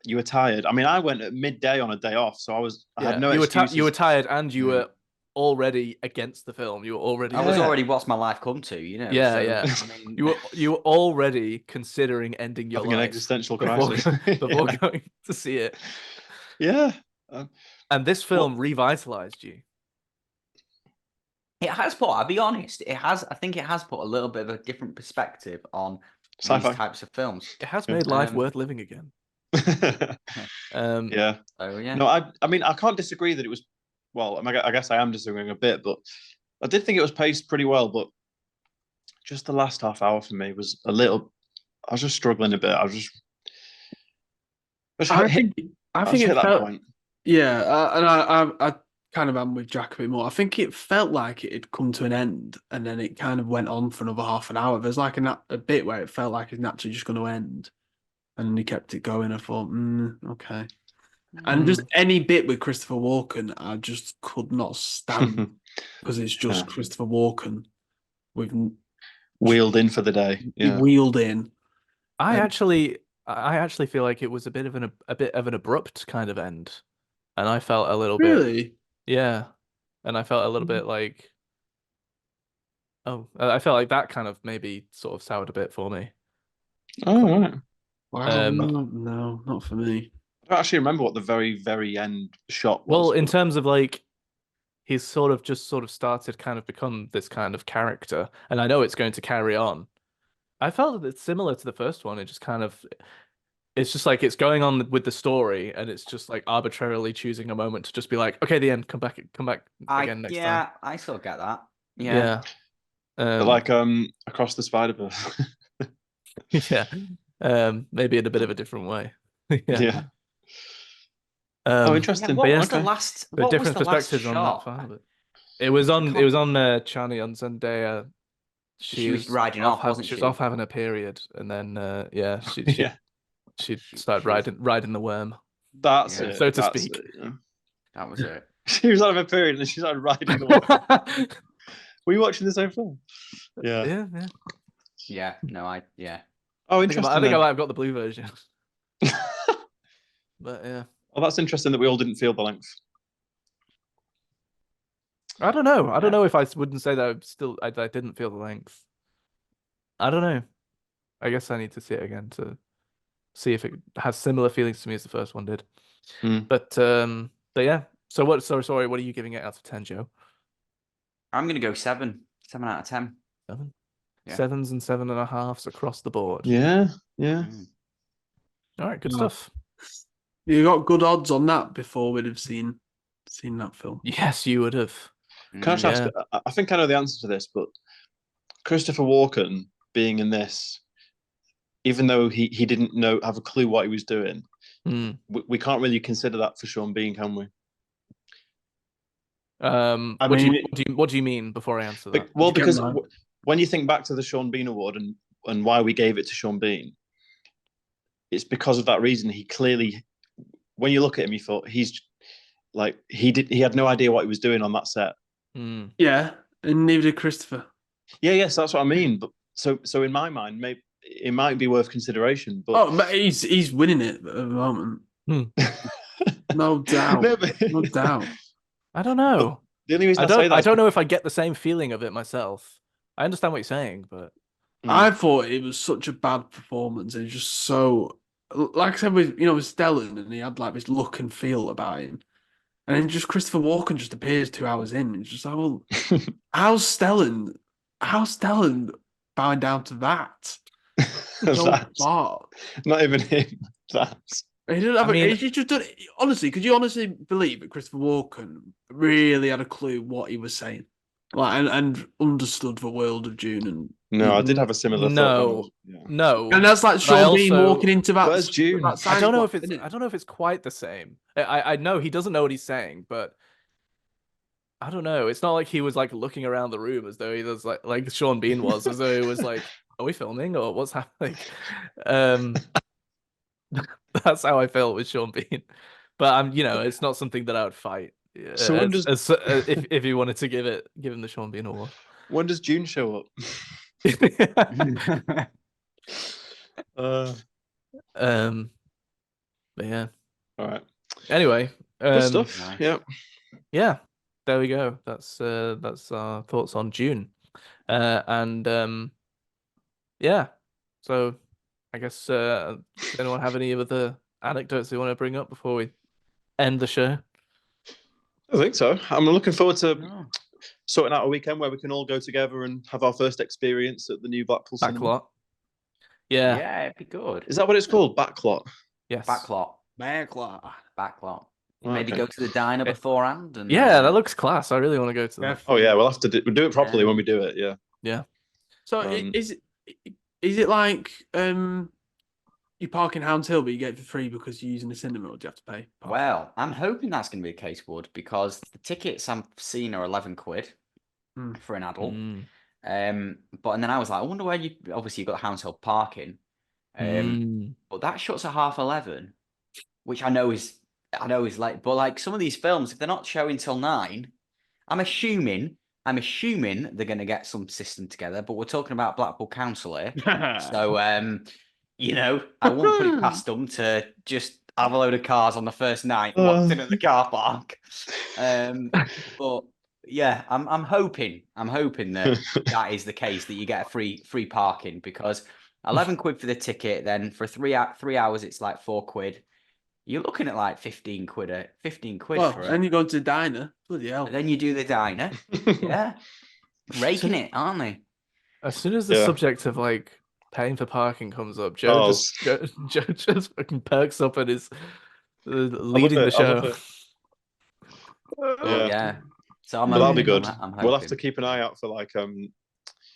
Speaker 2: You were tired. I mean, I went at midday on a day off, so I had
Speaker 1: Yeah,
Speaker 2: no
Speaker 1: you
Speaker 2: excuses.
Speaker 1: were tired and you
Speaker 4: Mm.
Speaker 1: were already against the film. You were already
Speaker 4: I was
Speaker 2: Yeah.
Speaker 4: already what's my life come to, you know.
Speaker 1: Yeah,
Speaker 4: So
Speaker 1: yeah.
Speaker 4: I mean,
Speaker 1: You were already considering ending your
Speaker 2: Having an
Speaker 1: life
Speaker 2: existential
Speaker 1: before
Speaker 2: crisis.
Speaker 1: before
Speaker 2: Yeah.
Speaker 1: going to see it.
Speaker 2: Yeah. Um,
Speaker 1: And this
Speaker 2: what
Speaker 1: film revitalized you.
Speaker 4: it has put, I'll be honest, it has, I think it has put a little bit of a different perspective on these
Speaker 2: sci-fi?
Speaker 4: types of films.
Speaker 1: It has
Speaker 2: Yeah.
Speaker 1: made life
Speaker 4: Um,
Speaker 1: worth living again. Um,
Speaker 2: Yeah.
Speaker 4: So yeah.
Speaker 2: No, I mean, I can't disagree that it was. Well, I guess I am disagreeing a bit, but I did think it was paced pretty well. But just the last half hour for me was a little. I was just struggling a bit.
Speaker 3: I think I
Speaker 2: I
Speaker 3: think
Speaker 2: just hit
Speaker 3: it
Speaker 2: that
Speaker 3: felt
Speaker 2: point.
Speaker 3: yeah, and I kind of am with Jack a bit more. I think it felt like it had come to an end, and then it kind of went on for another half an hour. There's like a bit where it felt like it's naturally just going to end, and then he kept it going. I thought, okay. And just
Speaker 1: Mm.
Speaker 3: any bit with Christopher Walken, I just could not stand because it's just
Speaker 2: Yeah.
Speaker 3: Christopher Walken with
Speaker 2: Wheeled in for the day.
Speaker 3: he
Speaker 2: Yeah.
Speaker 3: wheeled in.
Speaker 1: I
Speaker 3: And
Speaker 1: actually feel like it was a bit of an abrupt kind of end, and I felt a little bit,
Speaker 3: really,
Speaker 1: yeah, and I felt a little bit like, oh, I felt like that kind of maybe sort of soured a bit for me.
Speaker 2: Oh, right.
Speaker 3: wow,
Speaker 1: Um,
Speaker 3: no, not for me.
Speaker 2: I don't actually remember what the very, very end shot
Speaker 1: well,
Speaker 2: was.
Speaker 1: in
Speaker 2: But
Speaker 1: terms of like he's sort of started kind of become this kind of character, and I know it's going to carry on. I felt that it's similar to the first one. It just kind of it's just like it's going on with the story, and it's just like arbitrarily choosing a moment to just be like, okay, the end, come back again next time.
Speaker 4: I still get that. Yeah.
Speaker 1: Yeah.
Speaker 2: like across the Spider-Verse.
Speaker 1: Yeah. Maybe in a bit of a different way. Yeah.
Speaker 2: Yeah. Oh,
Speaker 4: Yeah,
Speaker 2: interesting.
Speaker 1: But
Speaker 4: what
Speaker 1: yeah,
Speaker 4: was the
Speaker 2: Okay.
Speaker 4: last
Speaker 1: but
Speaker 4: what was
Speaker 1: different
Speaker 4: the last
Speaker 1: perspectives on that
Speaker 4: shot?
Speaker 1: part of it. It was on Charlie on Zendaya.
Speaker 4: She was riding off, wasn't
Speaker 1: She was
Speaker 4: she?
Speaker 1: off having a period, and then yeah,
Speaker 2: Yeah.
Speaker 1: she started
Speaker 4: She was-
Speaker 1: riding the worm,
Speaker 2: That's
Speaker 4: Yeah.
Speaker 2: it.
Speaker 1: so to
Speaker 2: That's
Speaker 1: speak.
Speaker 2: it. Yeah.
Speaker 4: That was it.
Speaker 2: She was out of a period and she started riding the wave. Were you watching the same film? Yeah.
Speaker 1: Yeah, yeah.
Speaker 4: Yeah. No, yeah.
Speaker 2: Oh,
Speaker 1: I
Speaker 2: interesting
Speaker 1: think I
Speaker 2: then.
Speaker 1: might have got the blue version, but yeah.
Speaker 2: Well, that's interesting that we all didn't feel the length.
Speaker 1: I don't know. I don't
Speaker 4: Yeah.
Speaker 1: know if I wouldn't say that I didn't feel the length. I don't know. I guess I need to see it again to see if it has similar feelings to me as the first one did.
Speaker 2: Mm.
Speaker 1: But yeah. So what? Sorry. What are you giving it out of 10, Joe?
Speaker 4: I'm gonna go 7. 7 out of 10.
Speaker 1: 7.
Speaker 4: Yeah.
Speaker 1: 7s and 7.5s across the board.
Speaker 2: Yeah. Yeah.
Speaker 1: All right. Good
Speaker 3: Yeah.
Speaker 1: stuff.
Speaker 3: You got good odds on that before we'd have seen that film.
Speaker 1: Yes, you would have.
Speaker 2: Can I just ask?
Speaker 1: Yeah.
Speaker 2: I think I know the answer to this, but Christopher Walken being in this, even though he didn't have a clue what he was doing,
Speaker 1: Mm.
Speaker 2: we can't really consider that for Sean Bean, can we?
Speaker 1: What do you mean before I answer that?
Speaker 2: Well,
Speaker 3: You can
Speaker 2: because
Speaker 3: lie.
Speaker 2: when you think back to the Sean Bean Award and why we gave it to Sean Bean, it's because of that reason. He clearly, when you look at him, you thought he's like he had no idea what he was doing on that set.
Speaker 1: Mm.
Speaker 3: Yeah, and neither did Christopher.
Speaker 2: Yeah, yes, that's what I mean. But so in my mind, maybe it might be worth consideration. But
Speaker 3: Oh, but he's winning it at the moment. No doubt.
Speaker 2: No, but-
Speaker 3: No doubt.
Speaker 1: I don't know.
Speaker 2: the only reason I say that
Speaker 1: I
Speaker 2: is
Speaker 1: don't know if I get the same feeling of it myself. I understand what you're saying, but
Speaker 3: I thought it was such a bad performance. It was just so, like I said, with Stellan, and he had like this look and feel about him, and then just Christopher Walken just appears 2 hours in. It's just like, well, how's Stellan bowing down to that?
Speaker 2: That's
Speaker 3: Part.
Speaker 2: not even him. That's
Speaker 3: He didn't have.
Speaker 1: I mean-
Speaker 3: He just done. Honestly, could you honestly believe that Christopher Walken really had a clue what he was saying, like, and understood the world of Dune, and
Speaker 2: no, I did have a similar thought.
Speaker 1: No.
Speaker 2: Yeah.
Speaker 1: no.
Speaker 3: that's like
Speaker 1: But I
Speaker 3: Sean Bean
Speaker 1: also-
Speaker 3: walking into that.
Speaker 2: Where's Dune?
Speaker 3: that
Speaker 1: I don't know if
Speaker 3: science
Speaker 1: it's
Speaker 3: lab,
Speaker 1: I don't know if it's quite the same. I know he doesn't know what he's saying, but I don't know. It's not like he was like looking around the room as though he was like Sean Bean was, as though he was like, are we filming or what's happening? That's how I felt with Sean Bean. But it's not something that I would fight.
Speaker 2: So when
Speaker 1: if he wanted to give him the Sean Bean award.
Speaker 2: When does June show up? Uh,
Speaker 1: Um, but yeah.
Speaker 2: all right.
Speaker 1: Anyway,
Speaker 2: Good stuff.
Speaker 4: Nice.
Speaker 2: Yeah.
Speaker 1: yeah, there we go. That's our thoughts on Dune. And yeah. So I guess does anyone have any other anecdotes they want to bring up before we end the show?
Speaker 2: I think so. I'm looking forward to
Speaker 4: No.
Speaker 2: sorting out a weekend where we can all go together and have our first experience at the new Blackpool Cinema.
Speaker 1: Backlot. Yeah.
Speaker 4: Yeah, it'd be good.
Speaker 2: Is that what it's called? Backlot.
Speaker 1: Yes.
Speaker 4: Backlot.
Speaker 3: Backlot.
Speaker 4: Backlot.
Speaker 2: Right,
Speaker 4: Maybe
Speaker 2: okay.
Speaker 4: go to the diner beforehand and
Speaker 1: Yeah, that looks class. I really want to go to that.
Speaker 2: Oh yeah, we'll have to do it properly
Speaker 4: Yeah.
Speaker 2: when we do it. Yeah.
Speaker 1: Yeah.
Speaker 3: So
Speaker 2: Um,
Speaker 3: is it like you park in Hounds Hill, but you get it for free because you're using the cinema, or do you have to pay?
Speaker 4: Well, I'm hoping that's going to be the case, Wood, because the tickets I'm seeing are 11 quid for an adult.
Speaker 1: Mm.
Speaker 4: But and then I was like, I wonder where you obviously you've got Hounds Hill parking. But that shuts at 11:30, which I know is late. But like some of these films, if they're not showing till 9, I'm assuming they're going to get some system together. But we're talking about Blackpool Council here, so I won't put it past them to just have a load of cars on the first night locked in at the car park. But yeah, I'm hoping that is the case, that you get a free parking, because 11 quid for the ticket, then for 3 hours it's like 4 quid. You're looking at like 15 quid. 15 quid
Speaker 3: Well,
Speaker 4: for
Speaker 3: then
Speaker 4: it.
Speaker 3: you go to the diner. Bloody hell.
Speaker 4: Then you do the diner. Yeah, raking it, aren't they?
Speaker 1: As soon as the
Speaker 2: Yeah.
Speaker 1: subject of like paying for parking comes up, Joe just fucking perks up and is leading the
Speaker 2: it, I love
Speaker 1: show.
Speaker 2: it.
Speaker 4: But
Speaker 2: Yeah.
Speaker 4: yeah. So I'm
Speaker 2: But that'll
Speaker 4: hoping,
Speaker 2: be good.
Speaker 4: I'm
Speaker 2: We'll have to
Speaker 4: hoping.
Speaker 2: keep an eye out for like
Speaker 4: I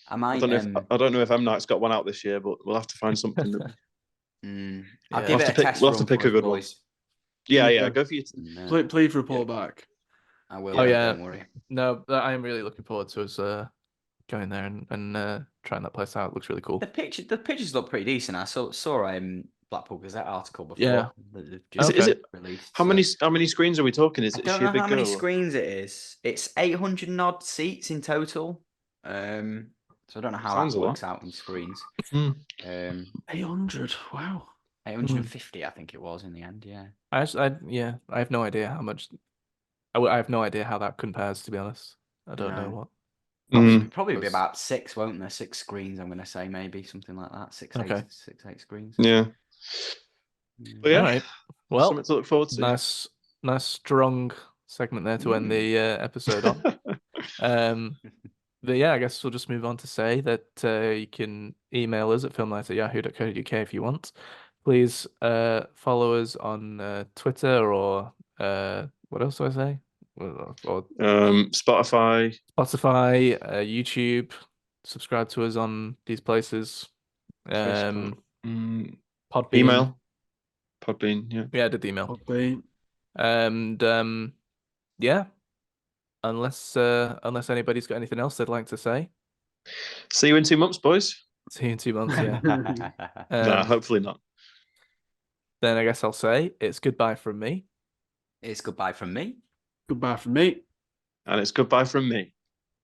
Speaker 2: I
Speaker 4: might.
Speaker 2: don't know if M Night's got one out this year, but we'll have to find something. That...
Speaker 4: I'll
Speaker 1: Yeah.
Speaker 4: give
Speaker 2: We'll
Speaker 4: it a test
Speaker 2: we'll have
Speaker 4: run
Speaker 2: to pick
Speaker 4: for
Speaker 2: a
Speaker 4: us,
Speaker 2: good one.
Speaker 4: boys.
Speaker 2: Yeah, go for your.
Speaker 4: No,
Speaker 3: Please report back.
Speaker 4: I will.
Speaker 1: Oh, yeah.
Speaker 4: Don't worry.
Speaker 1: No, I am really looking forward to us going there and trying that place out. It looks really cool.
Speaker 4: The pictures look pretty decent. I saw Blackpool Gazette article before.
Speaker 1: Yeah.
Speaker 4: That they've
Speaker 2: Is
Speaker 4: just
Speaker 2: it
Speaker 4: released.
Speaker 2: how many screens are we talking? Is
Speaker 4: I
Speaker 2: it
Speaker 4: don't
Speaker 2: she a
Speaker 4: know
Speaker 2: big
Speaker 4: how many
Speaker 2: girl?
Speaker 4: screens it is. It's 800 and odd seats in total. So I don't know how
Speaker 2: Sounds
Speaker 4: that
Speaker 2: a lot.
Speaker 4: works out in screens.
Speaker 2: Hmm.
Speaker 3: 800. Wow.
Speaker 4: 850, I think it was in the end. Yeah.
Speaker 1: I have no idea how much. I have no idea how that compares, to be honest. I don't know
Speaker 4: No.
Speaker 1: what.
Speaker 4: Probably be
Speaker 1: Because-
Speaker 4: about 6, won't there? 6 screens, I'm going to say, maybe something like that. 6,
Speaker 1: Okay.
Speaker 4: 8 screens.
Speaker 2: Yeah. But yeah,
Speaker 1: All right. Well,
Speaker 2: something to look forward to.
Speaker 1: nice strong segment there to end the episode on. But yeah, I guess we'll just move on to say that you can email us at filmnight@yahoo.co.uk if you want. Please follow us on Twitter or what else do I say? Or
Speaker 2: Spotify,
Speaker 1: YouTube. Subscribe to us on these places.
Speaker 2: Facebook,
Speaker 1: Podbean.
Speaker 2: email, Podbean. Yeah.
Speaker 1: Yeah, I did the email.
Speaker 3: Okay.
Speaker 1: And yeah, unless anybody's got anything else they'd like to say.
Speaker 2: See you in 2 months, boys.
Speaker 1: See you in 2 months, yeah.
Speaker 2: Nah, hopefully not.
Speaker 1: Then I guess I'll say it's goodbye from me.
Speaker 4: It's goodbye from me.
Speaker 3: Goodbye from me.
Speaker 2: And it's goodbye from me.